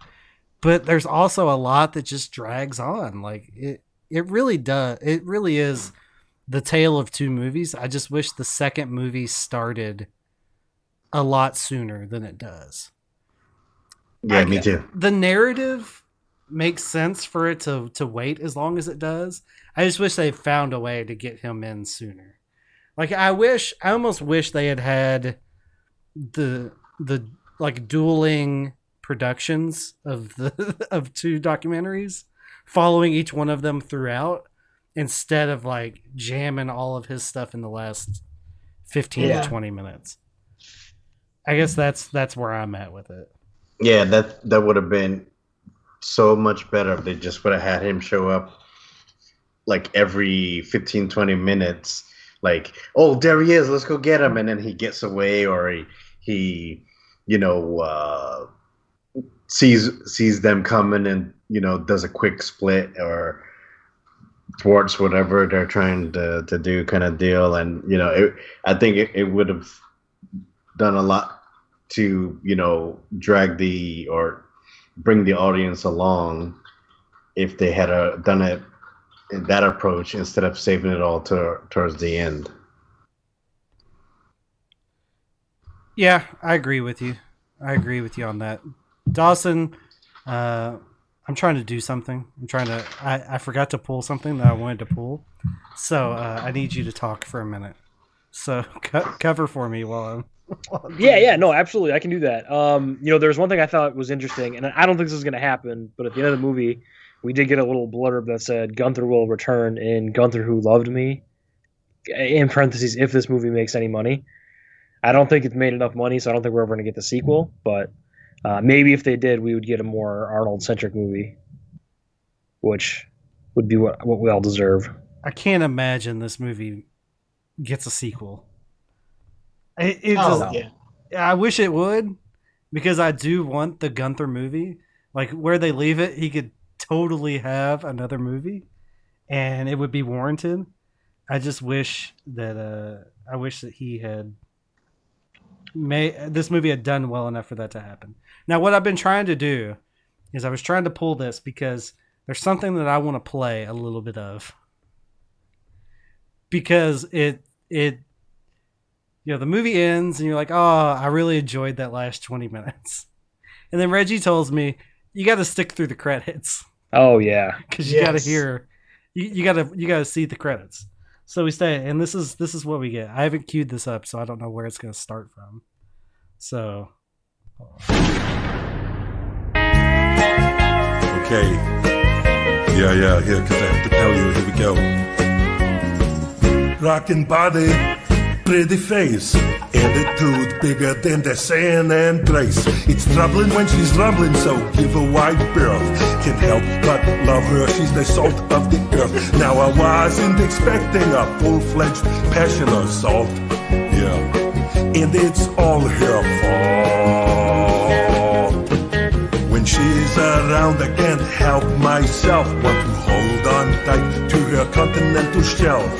but there's also a lot that just drags on. Like it really does. It really is the tale of two movies. I just wish the second movie started a lot sooner than it does. Yeah, me too. The narrative makes sense for it to wait as long as it does. I just wish they found a way to get him in sooner. Like I almost wish they had the like dueling productions of the of two documentaries, following each one of them throughout, instead of like jamming all of his stuff in the last 15 to 20 minutes. I guess that's where I'm at with it. Yeah, that would have been so much better if they just would have had him show up like every 15, 20 minutes. Like, oh, there he is, let's go get him. And then he gets away, or he you know, sees them coming and, you know, does a quick split or thwarts whatever they're trying to do kind of deal. And, you know, I think it would have done a lot to, you know, or bring the audience along if they had done it in that approach instead of saving it all towards the end. Yeah, I agree with you. I agree with you on that. Dawson, I'm trying to do something. I forgot to pull something that I wanted to pull. So I need you to talk for a minute. So cover for me while I'm... Yeah, no, absolutely. I can do that. You know, there's one thing I thought was interesting, and I don't think this is going to happen, but at the end of the movie, we did get a little blurb that said Gunther will return in Gunther Who Loved Me, in parentheses, if this movie makes any money. I don't think it's made enough money, so I don't think we're ever going to get the sequel, but maybe if they did, we would get a more Arnold-centric movie. which would be what we all deserve. I can't imagine this movie gets a sequel. Yeah. I wish it would, because I do want the Gunther movie. Like, where they leave it, he could totally have another movie, and it would be warranted. I just wish that he had this movie had done well enough for that to happen. Now, what I've been trying to do is I was trying to pull this because there's something that I want to play a little bit of, because the movie ends and you're like, oh, I really enjoyed that last 20 minutes. And then Reggie tells me, you got to stick through the credits. Oh yeah. Cause you got to hear, you got to see the credits. So we stay, and this is what we get. I haven't queued this up, so I don't know where it's going to start from. So. Okay. Yeah, here, because I have to tell you, here we go. Rockin' body, pretty face, attitude bigger than the sand and grace. It's troubling when she's rumbling, so give a wide berth. Can't help but love her, she's the salt of the earth. Now I wasn't expecting a full-fledged passion assault. Yeah, and it's all her fault. When she's around, I can't help myself. Want to hold on tight to her continental shelf.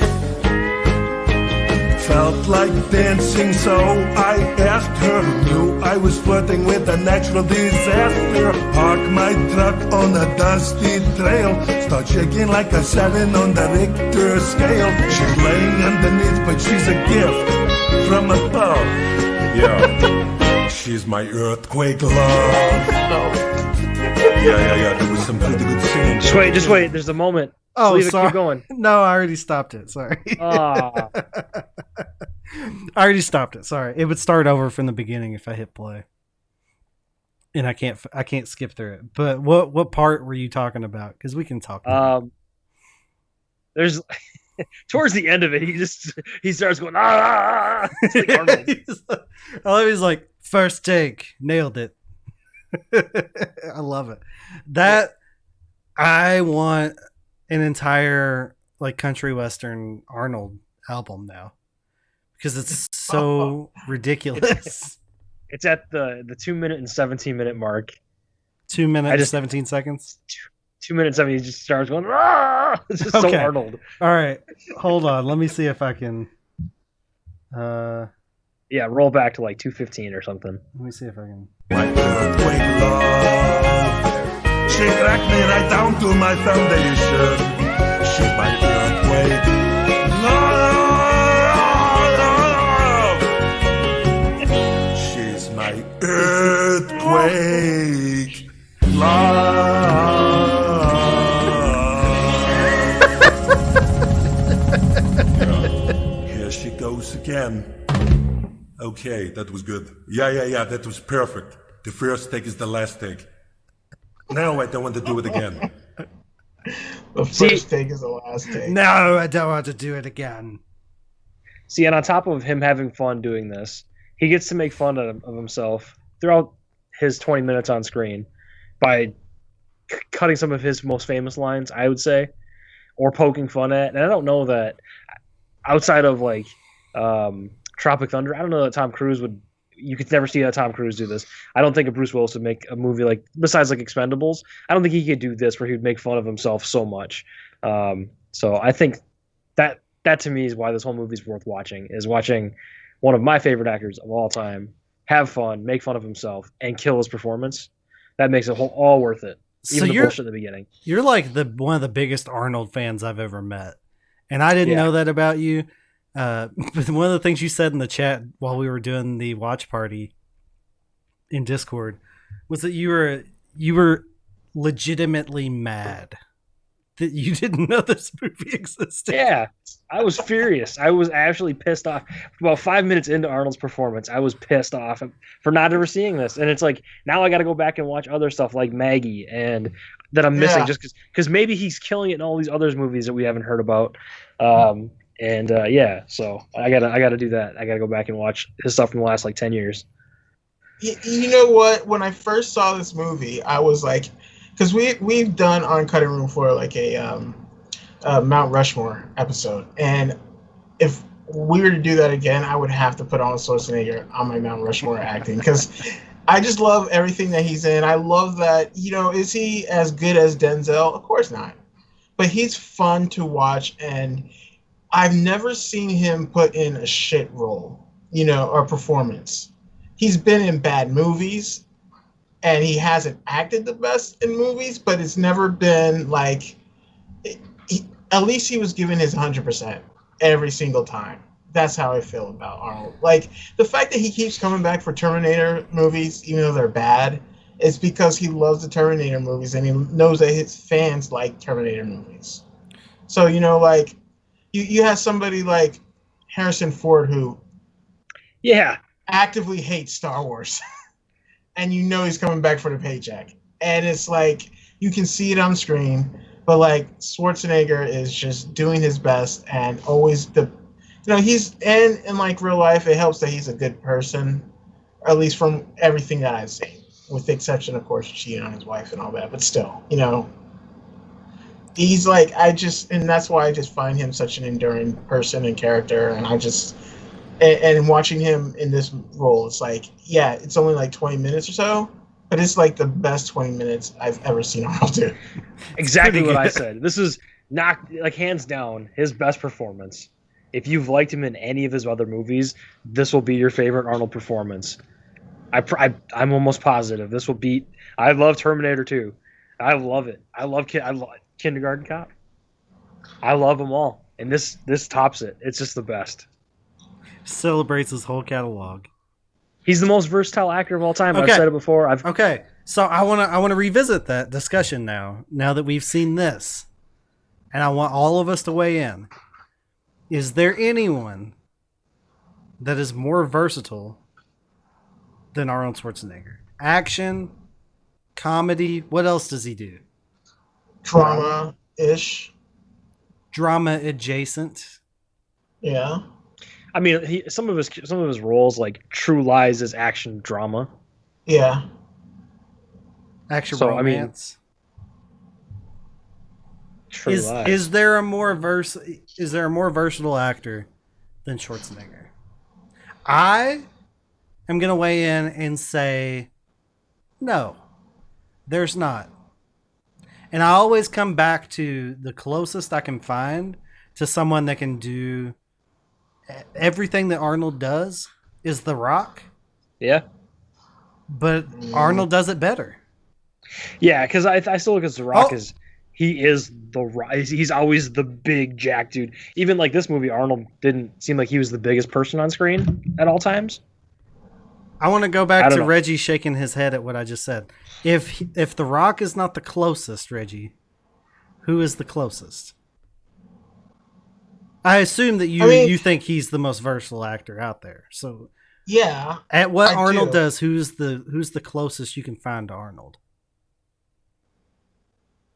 Felt like dancing, so I asked her who knew I was flirting with a natural disaster. Park my truck on a dusty trail, start shaking like a 7 on the Richter scale. She's laying underneath, but she's a gift from above. Yeah, she's my earthquake love. Yeah, there was some pretty good singing. Just wait, there's a moment. Oh, sorry. Keep going. No, I already stopped it. Sorry. I already stopped it. Sorry. It would start over from the beginning if I hit play. And I can't skip through it. But what part were you talking about? Because we can talk about it. There's towards the end of it, he starts going ah. It's like Arnold. He's like, first take, nailed it. I love it. I want an entire like country western Arnold album now, because it's so ridiculous. It's at the 2 minute and 17 minute mark. 2 minutes 17 seconds. 2 minutes 17. He just starts going ah. It's just so Arnold. All right, hold on. Let me see if I can. Yeah, roll back to like 2:15 or something. Let me see if I can. My earthquake love, she cracked me right down to my foundation. She's my earthquake love. She's my earthquake love. Here she goes again. Okay, that was good. Yeah, that was perfect. The first take is the last take. Now I don't want to do it again. The first take is the last take. No, I don't want to do it again. See, and on top of him having fun doing this, he gets to make fun of himself throughout his 20 minutes on screen by cutting some of his most famous lines, I would say, or poking fun at. And I don't know that outside of like Tropic Thunder, I don't know that Tom Cruise would. You could never see how Tom Cruise do this. I don't think if Bruce Willis would make a movie like, besides like Expendables, I don't think he could do this where he would make fun of himself so much. So I think that to me is why this whole movie is worth watching. Is watching one of my favorite actors of all time have fun, make fun of himself, and kill his performance. That makes it all worth it. Even the bullshit at the beginning. You're like one of the biggest Arnold fans I've ever met, and I didn't know that about you. But one of the things you said in the chat while we were doing the watch party in Discord was that you were legitimately mad that you didn't know this movie existed. Yeah, I was furious. I was actually pissed off. About 5 minutes into Arnold's performance, I was pissed off for not ever seeing this. And it's like, now I got to go back and watch other stuff like Maggie and that I'm missing just because maybe he's killing it in all these other movies that we haven't heard about. So I gotta do that. I gotta go back and watch his stuff from the last like 10 years. You know what? When I first saw this movie, I was like, because we've done on Cutting Room Floor like a Mount Rushmore episode, and if we were to do that again, I would have to put Arnold Schwarzenegger on my Mount Rushmore acting because I just love everything that he's in. I love that, is he as good as Denzel? Of course not. But he's fun to watch, and I've never seen him put in a shit role, or performance. He's been in bad movies, and he hasn't acted the best in movies, but it's never been like, at least he was giving his 100% every single time. That's how I feel about Arnold. Like, the fact that he keeps coming back for Terminator movies, even though they're bad, is because he loves the Terminator movies and he knows that his fans like Terminator movies. So, like, you have somebody like Harrison Ford who actively hates Star Wars. And he's coming back for the paycheck. And it's like, you can see it on screen, but like Schwarzenegger is just doing his best and always he's in like real life, it helps that he's a good person, or at least from everything that I've seen, with the exception, of course, cheating on his wife and all that. But still, he's like, and that's why I just find him such an enduring person and character. And and watching him in this role, it's like, yeah, it's only like 20 minutes or so, but it's like the best 20 minutes I've ever seen Arnold do. Exactly what I said. This is not, like, hands down his best performance. If you've liked him in any of his other movies, this will be your favorite Arnold performance. I'm almost positive this will beat. I love Terminator 2. I love it. I love Kindergarten Cop. I love them all, and this tops it. It's just the best. Celebrates his whole catalog. He's the most versatile actor of all time. Okay. I've said it before. Okay, so I want to revisit that discussion now that we've seen this, and I want all of us to weigh in. Is there anyone that is more versatile than Arnold Schwarzenegger? Action, comedy, what else does he do? Drama-ish. Drama adjacent. Yeah. I mean, some of his roles, like True Lies, is action drama. Yeah. Action romance. True Lies. Is there a more versatile actor than Schwarzenegger? I am gonna weigh in and say no, there's not. And I always come back to the closest I can find to someone that can do everything that Arnold does is The Rock. Yeah. But Arnold does it better. Yeah, because I still look at The Rock as he is the Rock. He's always the big jack dude. Even like this movie, Arnold didn't seem like he was the biggest person on screen at all times. I want to go back to Reggie shaking his head at what I just said. If The Rock is not the closest, Reggie, who is the closest? I assume that you think he's the most versatile actor out there. So yeah, at what Arnold does, who's the closest you can find to Arnold?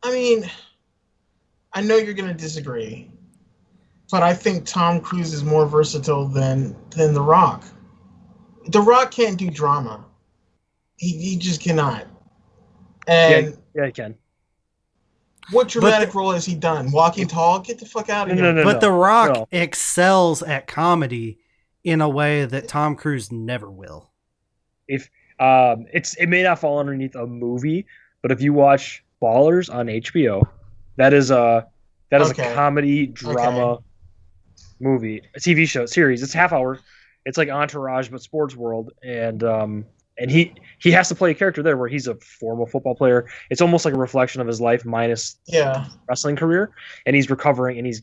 I mean, I know you're going to disagree, but I think Tom Cruise is more versatile than The Rock. The Rock can't do drama. He just cannot. And yeah, he can. What dramatic role has he done? Walking Tall? Get the fuck out of here. But The Rock excels at comedy in a way that Tom Cruise never will. If it may not fall underneath a movie, but if you watch Ballers on HBO, that is a comedy drama movie, a TV show series. It's half hour. It's like Entourage but sports world, and he has to play a character there where he's a former football player. It's almost like a reflection of his life minus wrestling career, and he's recovering, and he's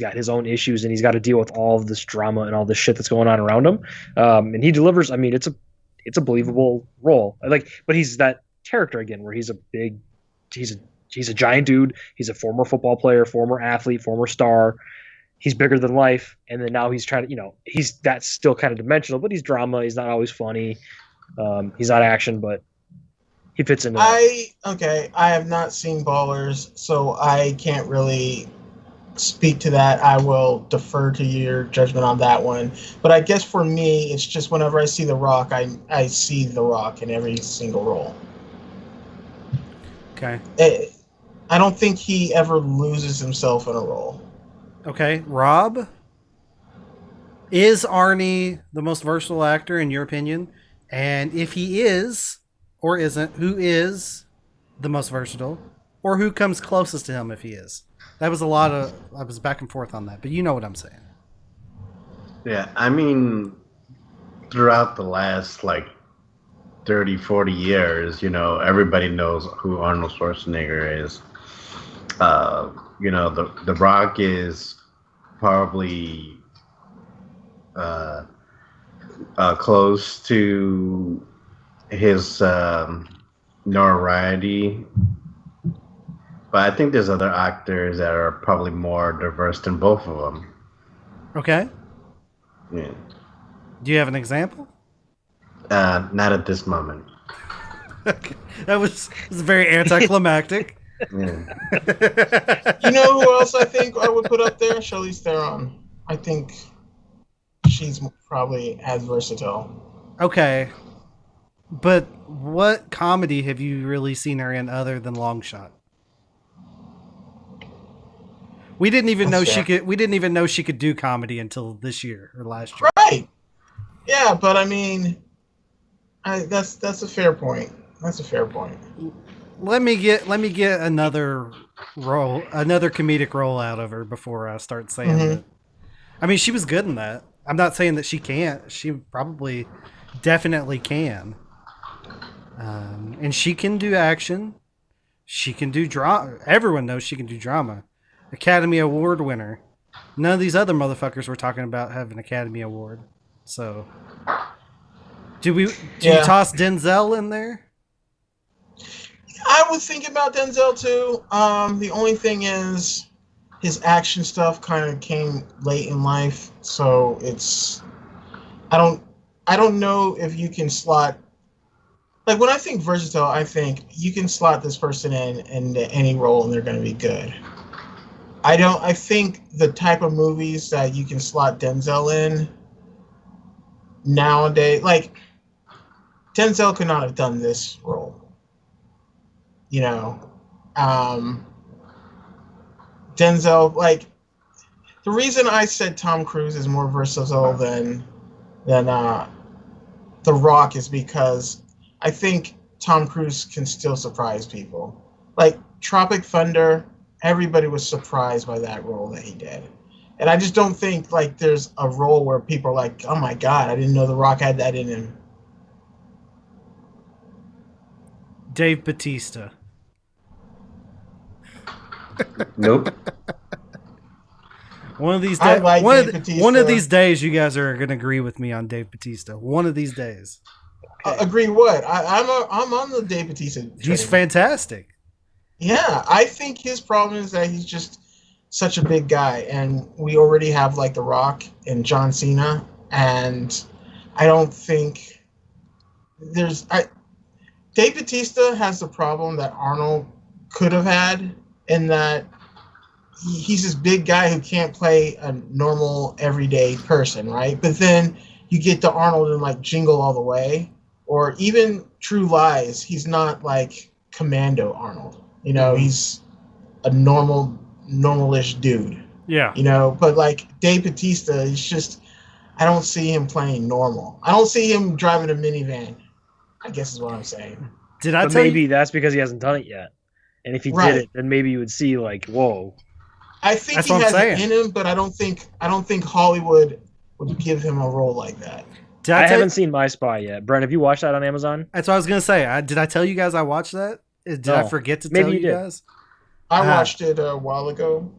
got his own issues, and he's got to deal with all of this drama and all this shit that's going on around him. And he delivers. I mean, it's a believable role. But he's that character again where he's a giant dude. He's a former football player, former athlete, former star. He's bigger than life, and then now he's trying to, that's still kind of dimensional, but he's drama. He's not always funny. He's not action, but he fits into I have not seen Ballers, so I can't really speak to that. I will defer to your judgment on that one. But I guess for me, it's just whenever I see The Rock, I see The Rock in every single role. Okay. I don't think he ever loses himself in a role. Okay, Rob, is Arnie the most versatile actor in your opinion? And if he is or isn't, who is the most versatile, or who comes closest to him if he is? That was I was back and forth on that, but you know what I'm saying. Yeah, I mean, throughout the last 30, 40 years, everybody knows who Arnold Schwarzenegger is. The Rock is probably close to his notoriety, but I think there's other actors that are probably more diverse than both of them. Okay. Yeah. Do you have an example? Not at this moment. Okay. That was very anticlimactic. Yeah. You know who else I think I would put up there? Charlize Theron. I think she's probably as versatile. Okay. But what comedy have you really seen her in other than Long Shot? We didn't even know she could. We didn't even know she could do comedy until this year or last year. Right. Yeah, but I mean, that's a fair point. That's a fair point. Let me get another comedic role out of her before I start saying that. I mean, she was good in that. I'm not saying that she can't. She probably, definitely can. And she can do action. She can do drama. Everyone knows she can do drama. Academy Award winner. None of these other motherfuckers we're talking about have an Academy Award. So, do you toss Denzel in there? I was thinking about Denzel too. The only thing is, his action stuff kind of came late in life, so I don't know if you can slot. Like when I think versatile, I think you can slot this person in into any role and they're going to be good. I think the type of movies that you can slot Denzel in nowadays, like Denzel could not have done this role. Denzel, like the reason I said Tom Cruise is more versatile than The Rock is because I think Tom Cruise can still surprise people. Like Tropic Thunder, everybody was surprised by that role that he did. And I just don't think there's a role where people are like, oh my God, I didn't know The Rock had that in him. Dave Bautista. Nope. One of these days, one of these days, you guys are going to agree with me on Dave Bautista. One of these days. Agree what? I'm on the Dave Bautista train. He's fantastic. Yeah, I think his problem is that he's just such a big guy, and we already have The Rock and John Cena, and I don't think Dave Bautista has the problem that Arnold could have had, in that he's this big guy who can't play a normal everyday person, right? But then you get to Arnold and Jingle All the Way, or even True Lies. He's not like Commando Arnold, He's a normalish dude. Yeah. But Dave Bautista, he's just, I don't see him playing normal. I don't see him driving a minivan, I guess is what I'm saying. Maybe that's because he hasn't done it yet. And if he did it, then maybe you would see whoa. I think he has it in him, but I don't think Hollywood would give him a role like that. I haven't seen My Spy yet. Brent, have you watched that on Amazon? That's what I was going to say. Did I tell you guys I watched that? Did I forget to tell you guys? I watched it a while ago.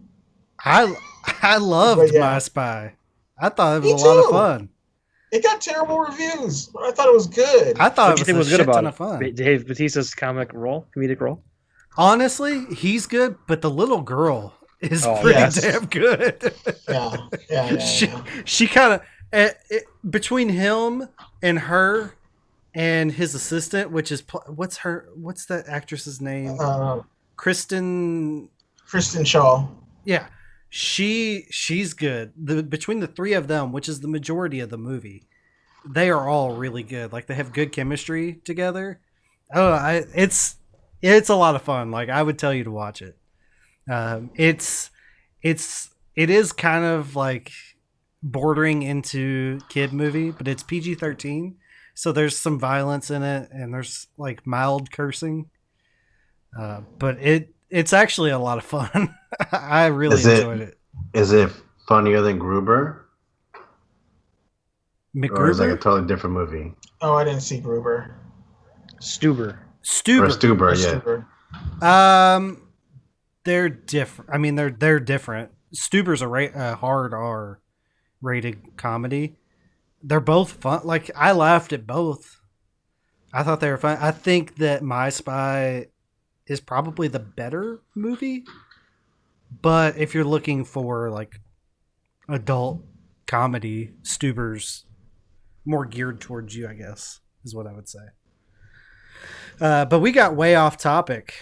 I loved My Spy. I thought it was a lot of fun. It got terrible reviews, but I thought it was good. I thought it was a shit ton of fun. Dave Bautista's comedic role? Honestly, he's good, but the little girl is pretty damn good. Yeah. She kind of between him and her and his assistant, which is what's that actress's name? Kristen Shaw. Yeah, she's good. Between the three of them, which is the majority of the movie, they are all really good. They have good chemistry together. I don't know. It's a lot of fun. Like, I would tell you to watch it. It is kind of like bordering into kid movie, but it's PG-13, so there's some violence in it, and there's like mild cursing. But it's actually a lot of fun. I really enjoyed it. Is it funnier than Gruber? McGruber? Or is it like a totally different movie? Oh, I didn't see Gruber. Stuber. Stuber, yeah. They're different. I mean, they're different. Stuber's a hard R rated comedy. They're both fun. Like, I laughed at both. I thought they were fun. I think that My Spy is probably the better movie. But if you're looking for like adult comedy, Stuber's more geared towards you, I guess, is what I would say. But we got way off topic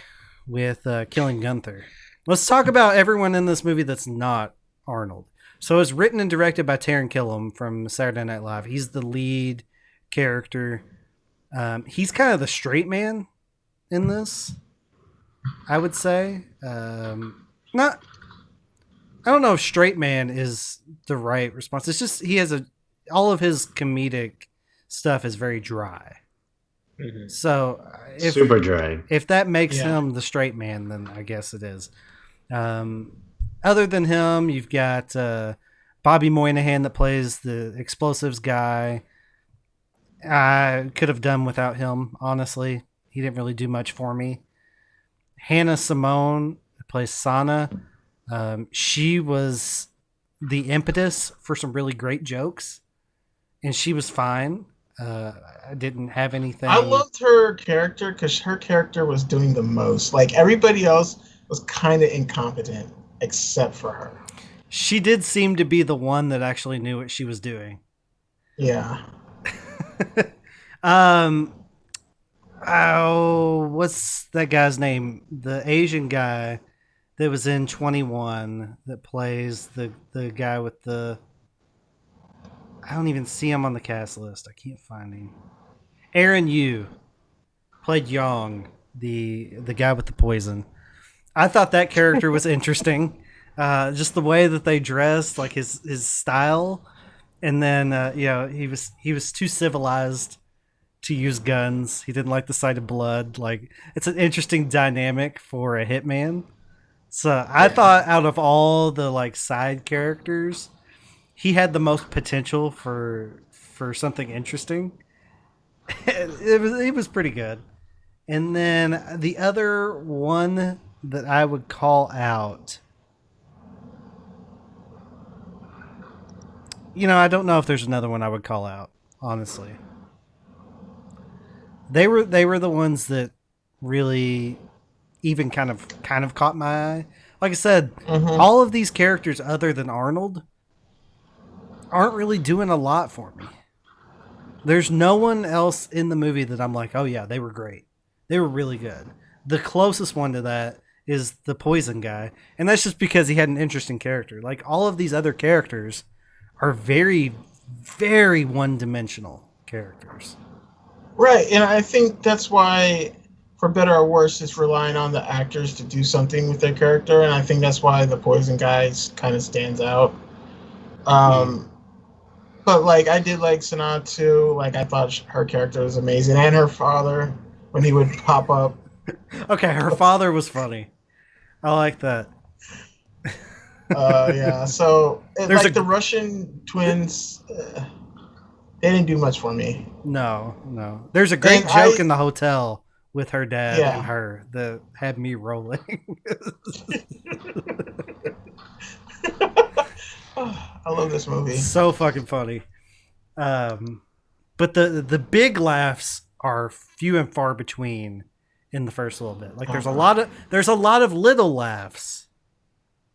with Killing Gunther. Let's talk about everyone in this movie that's not Arnold. So it's written and directed by Taron Killam from Saturday Night Live. He's the lead character. He's kind of the straight man in this, I would say. I don't know if straight man is the right response. It's just all of his comedic stuff is very dry. Mm-hmm. So super dry. If that makes him the straight man, then I guess it is. Other than him, you've got Bobby Moynihan that plays the explosives guy. I could have done without him, honestly. He didn't really do much for me. Hannah Simone plays Sana. She was the impetus for some really great jokes, and she was fine. I didn't have anything. I loved her character because her character was doing the most. Like, everybody else was kind of incompetent except for her. She did seem to be the one that actually knew what she was doing. Yeah. What's that guy's name? The Asian guy that was in 21 that plays the guy with the... I don't even see him on the cast list. I can't find him. Aaron Yu played Yong, the guy with the poison. I thought that character was interesting. Just the way that they dressed, like his style. And then, he was too civilized to use guns. He didn't like the sight of blood. Like, it's an interesting dynamic for a hitman. So I thought out of all the like side characters, he had the most potential for something interesting. It was pretty good. And then the other one that I would call out, I don't know if there's another one I would call out, honestly. They were the ones that really even kind of caught my eye. Like I said, all of these characters other than Arnold aren't really doing a lot for me. There's no one else in the movie that I'm like, oh yeah, they were great. They were really good. The closest one to that is the poison guy. And that's just because he had an interesting character. Like, all of these other characters are very, very one-dimensional characters. Right, and I think that's why, for better or worse, it's relying on the actors to do something with their character, and I think that's why the poison guy kind of stands out. But, like, I did like Sanaa, too. Like, I thought her character was amazing, and her father, when he would pop up. Okay, her father was funny. I like that. Yeah, so, the Russian twins, they didn't do much for me. No. There's a great joke in the hotel with her dad and her that had me rolling. I love this movie. So fucking funny. But the big laughs are few and far between in the first little bit. Like, there's a lot of little laughs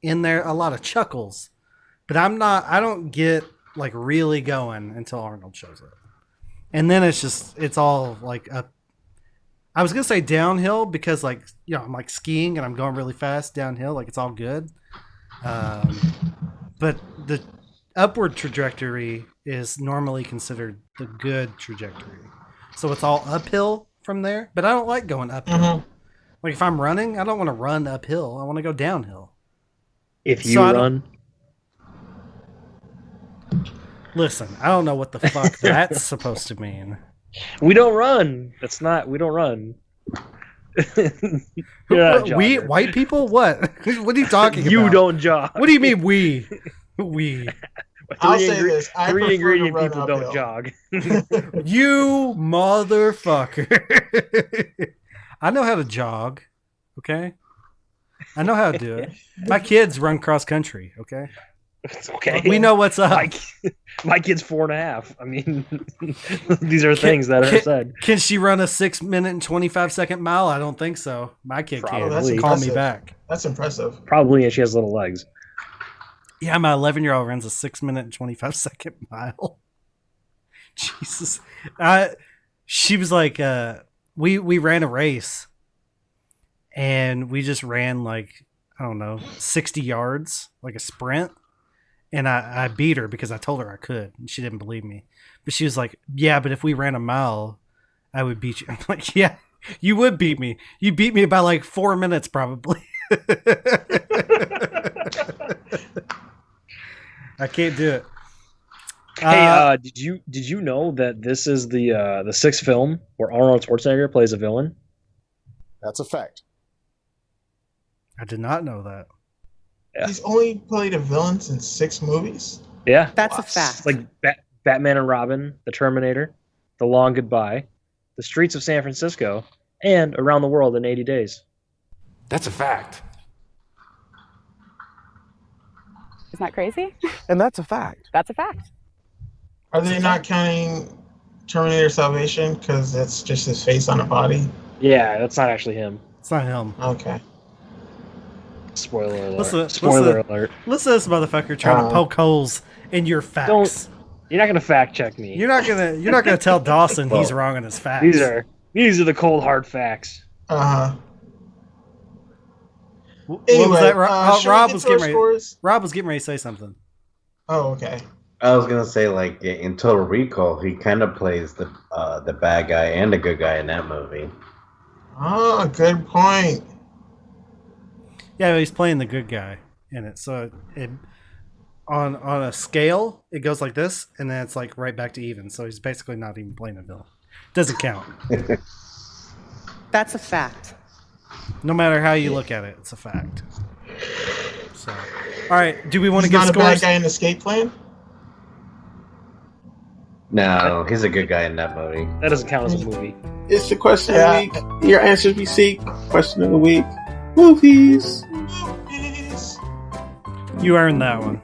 in there, a lot of chuckles. But I don't get like really going until Arnold shows up. And then it's all like up. I was going to say downhill because, like, I'm like skiing and I'm going really fast downhill. Like, it's all good. But the upward trajectory is normally considered the good trajectory. So it's all uphill from there. But I don't like going uphill. Like if I'm running, I don't want to run uphill. I want to go downhill. If you run. Listen, I don't know what the fuck that's supposed to mean. We don't run. We don't run. We white people? What? What are you talking about? You don't jog. What do you mean we? We. I'll say this. Three ingredient people don't jog. You motherfucker. I know how to jog. Okay? I know how to do it. My kids run cross country. Okay? It's okay. We know what's up. My kid's 4.5. I mean, these are things that are said. Can she run a 6 minute and 25-second mile? I don't think so. My kid Probably. can't. Call me back. That's impressive. Probably, and she has little legs. Yeah, my 11-year-old runs a 6 minute and 25-second mile. Jesus. She was like, we ran a race and we just ran like, I don't know, 60 yards, like a sprint. And I beat her because I told her I could. And she didn't believe me. But she was like, yeah, but if we ran a mile, I would beat you. I'm like, yeah, you would beat me. You beat me by like 4 minutes probably. I can't do it. Hey, did you know that this is the sixth film where Arnold Schwarzenegger plays a villain? That's a fact. I did not know that. Yeah. He's only played a villain in 6 movies? Yeah. That's a fact. Like Batman and Robin, The Terminator, The Long Goodbye, The Streets of San Francisco, and Around the World in 80 Days. That's a fact. Isn't that crazy? And that's a fact. That's a fact. Are they not counting Terminator Salvation because that's just his face on a body? Yeah, that's not actually him. It's not him. Okay. Spoiler alert. Alert. Listen to this motherfucker trying to poke holes in your facts. You're not gonna fact check me. You're not gonna tell Dawson he's wrong on his facts. These are the cold hard facts. Uh-huh. What was that? Rob was getting ready to say something. Oh, okay. I was gonna say, like, in Total Recall, he kind of plays the bad guy and the good guy in that movie. Oh, good point. Yeah, he's playing the good guy in it. So on a scale, it goes like this, and then it's like right back to even. So he's basically not even playing a villain. Doesn't count. That's a fact. No matter how you look at it, it's a fact. So, all right. Do we want to give scores? He's not a bad guy in Escape Plan? No, he's a good guy in that movie. That doesn't count as a movie. It's the question of the week. Your answers we seek. Question of the week. Movies. You earned that one.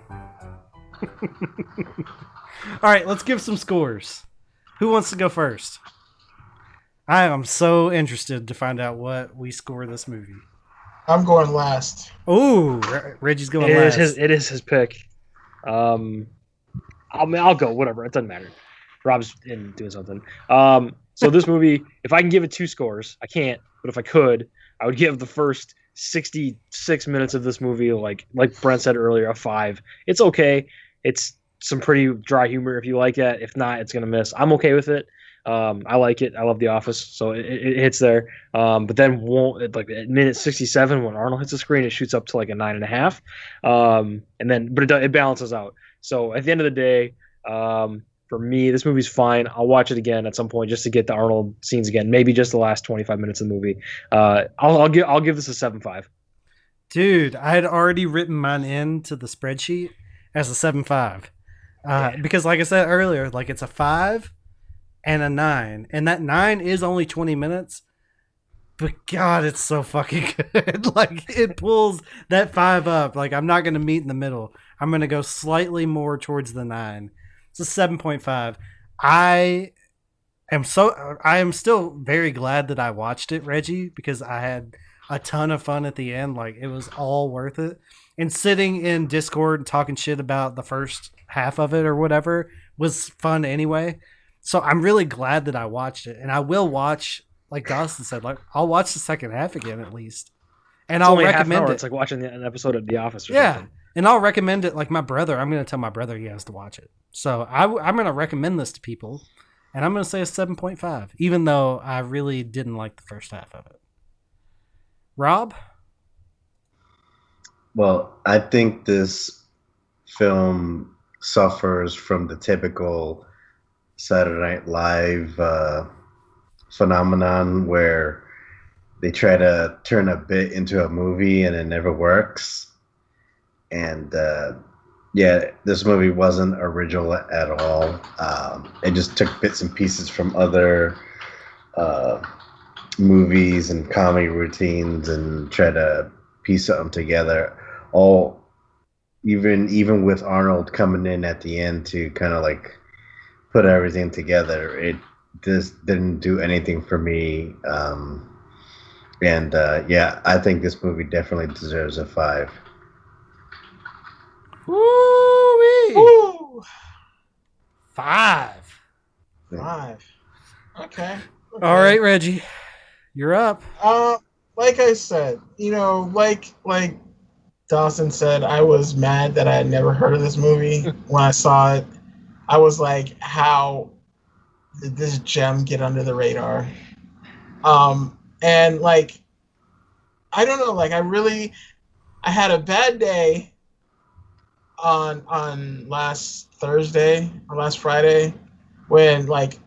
All right, let's give some scores. Who wants to go first? I am so interested to find out what we score this movie. I'm going last. Oh, Reggie's going last. It is his pick. I'll go. Whatever. It doesn't matter. Rob's in doing something. So this movie, if I can give it 2 scores, I can't. But if I could, I would give the first 66 minutes of this movie, like Brent said earlier, a 5. It's okay. It's some pretty dry humor if you like that. If not, it's gonna miss. I'm okay with it. I like it. I love The Office, so it hits there. But then like at minute 67, when Arnold hits the screen, it shoots up to like a 9.5. And then, but it balances out. So at the end of the day, for me, this movie's fine. I'll watch it again at some point just to get the Arnold scenes again. Maybe just the last 25 minutes of the movie. I'll give this a 7.5. Dude, I had already written mine into the spreadsheet as a 7.5. Because like I said earlier, like it's a 5 and a 9. And that 9 is only 20 minutes. But God, it's so fucking good. Like it pulls that 5 up. Like I'm not going to meet in the middle. I'm going to go slightly more towards the 9. It's a 7.5. I am still very glad that I watched it, Reggie, because I had a ton of fun at the end. Like it was all worth it. And sitting in Discord and talking shit about the first half of it or whatever was fun anyway. So I'm really glad that I watched it. And I will watch, like Dawson said, like I'll watch the second half again at least. And I'll recommend it. It's like watching an episode of The Office or something. And I'll recommend it. Like my brother, I'm going to tell my brother he has to watch it. So I'm going to recommend this to people. And I'm going to say a 7.5, even though I really didn't like the first half of it. Rob? Well, I think this film suffers from the typical Saturday Night Live phenomenon where they try to turn a bit into a movie and it never works. And yeah, this movie wasn't original at all. It just took bits and pieces from other movies and comedy routines and tried to piece something together. All even with Arnold coming in at the end to kind of like put everything together, it just didn't do anything for me. And yeah, I think this movie definitely deserves a 5. Woo! 5. 5. Okay. All right, Reggie, you're up. Like I said, like Dawson said, I was mad that I had never heard of this movie when I saw it. I was like, how did this gem get under the radar? And like, I don't know, like I had a bad day on last Thursday or last Friday when like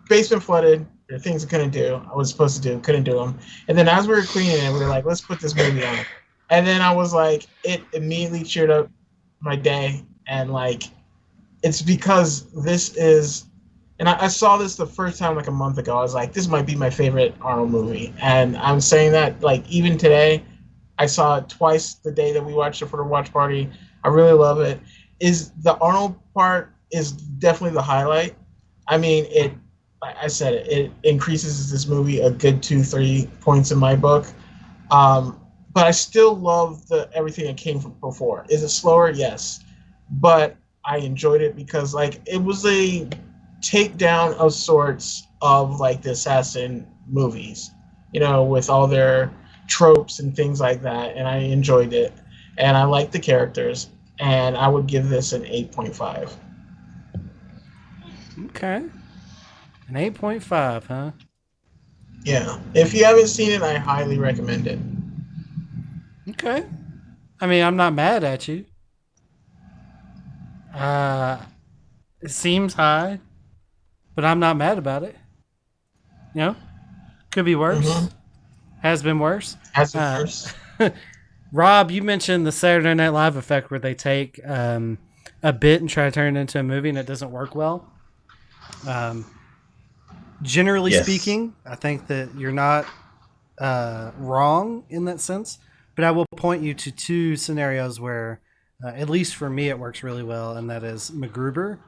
basement flooded. There are things I couldn't do. I was supposed to do, couldn't do them. And then as we were cleaning it, we were like, let's put this movie on. And then I was like, it immediately cheered up my day. And like, it's because this is, and I saw this the first time like a month ago. I was like, this might be my favorite Arnold movie. And I'm saying that like even today, I saw it twice the day that we watched it for the watch party. I really love it. Is the Arnold part is definitely the highlight. I mean, I said it increases this movie a good 2-3 points in my book. But I still love everything that came from before. Is it slower? Yes. But I enjoyed it because like it was a takedown of sorts of like the assassin movies, with all their tropes and things like that. And I enjoyed it. And I liked the characters. And I would give this an 8.5. Okay. An 8.5, huh? Yeah. If you haven't seen it, I highly recommend it. Okay. I mean, I'm not mad at you. It seems high, but I'm not mad about it. Could be worse. Mm-hmm. Has been worse. Has been worse. Rob, you mentioned the Saturday Night Live effect where they take a bit and try to turn it into a movie and it doesn't work well. Generally speaking, I think that you're not wrong in that sense, but I will point you to 2 scenarios where, at least for me, it works really well, and that is MacGruber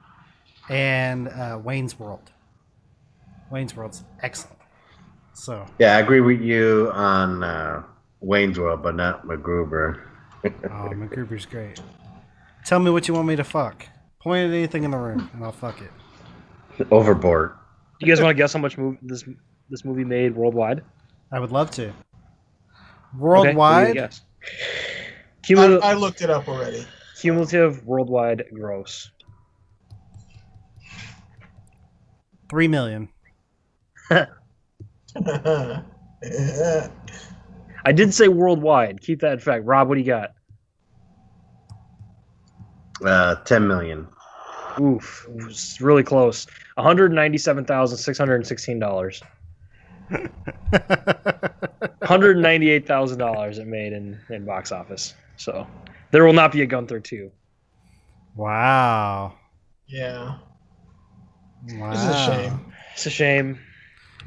and Wayne's World. Wayne's World's excellent. So yeah, I agree with you on Wayne's World, but not MacGruber. Oh, MacGruber's great. Tell me what you want me to fuck. Point at anything in the room, and I'll fuck it. Overboard. You guys want to guess how much this movie made worldwide? I would love to. Worldwide? Okay, cumulative, I looked it up already. Cumulative worldwide gross. 3 million. I did say worldwide. Keep that in fact. Rob, what do you got? 10 million. Oof, it was really close. $197,616. $198,000 it made in box office. So there will not be a Gunther 2. Wow. Yeah. Wow. This is a shame. It's a shame.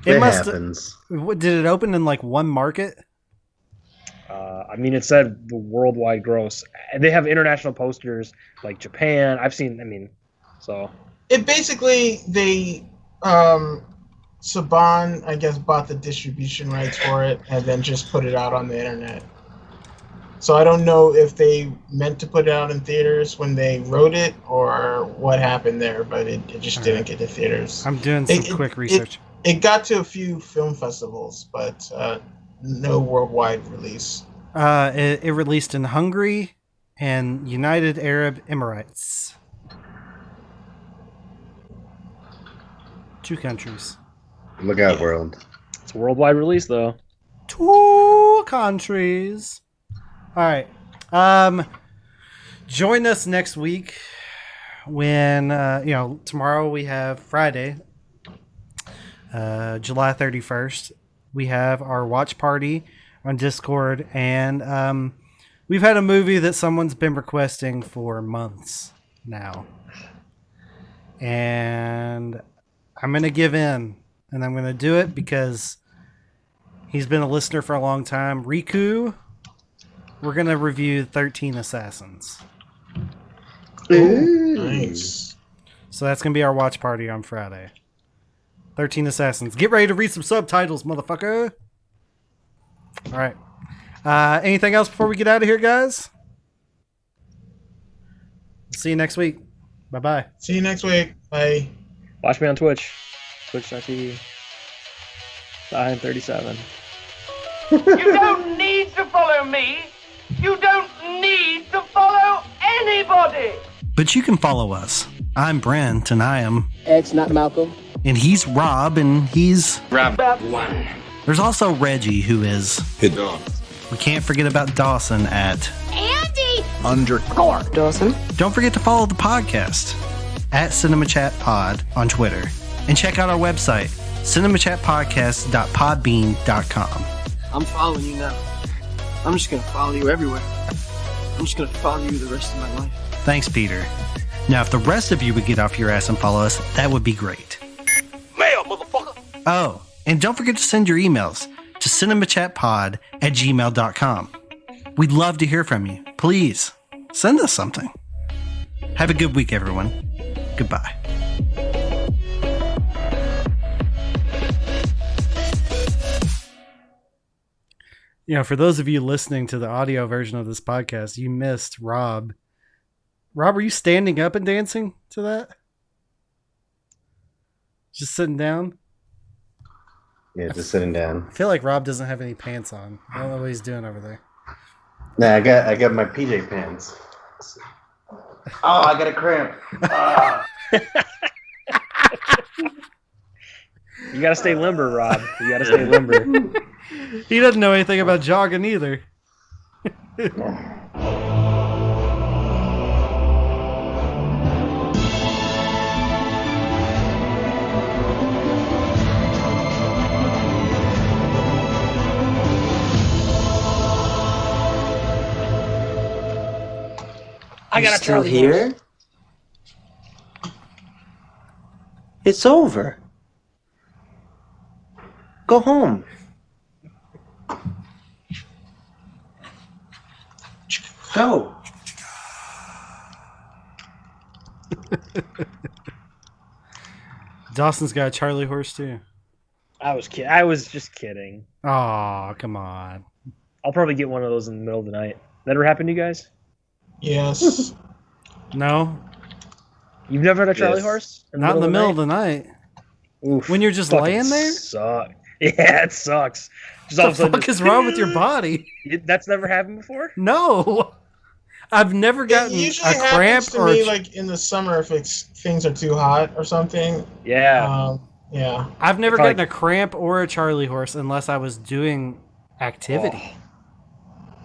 It happens. Did it open in like one market? I mean, it said the worldwide gross. They have international posters like Japan. I've seen. I mean, so it basically Saban, I guess, bought the distribution rights for it and then just put it out on the internet. So I don't know if they meant to put it out in theaters when they wrote it or what happened there, but it just didn't get to theaters. I'm doing some quick research. It got to a few film festivals, but no worldwide release. It released in Hungary and United Arab Emirates. 2 countries. Look out, world. It's a worldwide release, though. 2 countries. All right. Join us next week when tomorrow we have Friday, July 31st. We have our watch party on Discord, and we've had a movie that someone's been requesting for months now, and I'm gonna give in, and I'm gonna do it because he's been a listener for a long time. Riku, we're gonna review 13 Assassins. Ooh, nice. So that's gonna be our watch party on Friday. 13 Assassins. Get ready to read some subtitles, motherfucker. All right. Anything else before we get out of here, guys? See you next week. Bye-bye. See you next week. Bye. Watch me on Twitch. Twitch.tv. Lion37. You don't need to follow me. You don't need to follow anybody. But you can follow us. I'm Brent, and I am X, not Malcolm. And he's Rob, and he's Rob1. There's also Reggie, who is Hit dog. We can't forget about Dawson at Andy! _. Dawson. Don't forget to follow the podcast at Cinema Chat Pod on Twitter. And check out our website, cinemachatpodcast.podbean.com. I'm following you now. I'm just going to follow you everywhere. I'm just going to follow you the rest of my life. Thanks, Peter. Now, if the rest of you would get off your ass and follow us, that would be great. Mail, motherfucker! Oh, and don't forget to send your emails to cinemachatpod@gmail.com. We'd love to hear from you. Please, send us something. Have a good week, everyone. Goodbye. For those of you listening to the audio version of this podcast, you missed Rob. Rob, are you standing up and dancing to that? Just sitting down? Yeah, just sitting down. I feel like Rob doesn't have any pants on. I don't know what he's doing over there. Nah, I got my PJ pants. Oh, I got a cramp. You gotta stay limber, Rob. You gotta stay limber. He doesn't know anything about jogging either. I got still here? It's over. Go home. Go. Dawson's got a Charlie horse too. I was just kidding. Aw, come on. I'll probably get one of those in the middle of the night. That ever happened to you guys? Yes. No. You've never had a Charlie horse? Not in the middle of the night. Oof. When you're just laying there? Suck. Yeah, it sucks. Just all what of a sudden, the fuck is wrong with your body? That's never happened before? No. I've never gotten It usually a cramp happens to or me like in the summer if things are too hot or something. Yeah. Yeah. I've never gotten a cramp or a Charlie horse unless I was doing activity. Oh.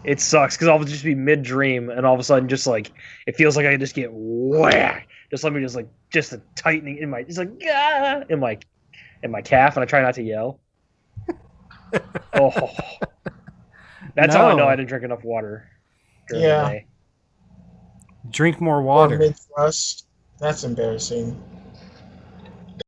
It sucks because I'll just be mid-dream and all of a sudden just like it feels like I just get whack. Just let me just a tightening in my in my calf, and I try not to yell. Oh, that's how I know I didn't drink enough water during the day. Drink more water. Mid-thrust. That's embarrassing.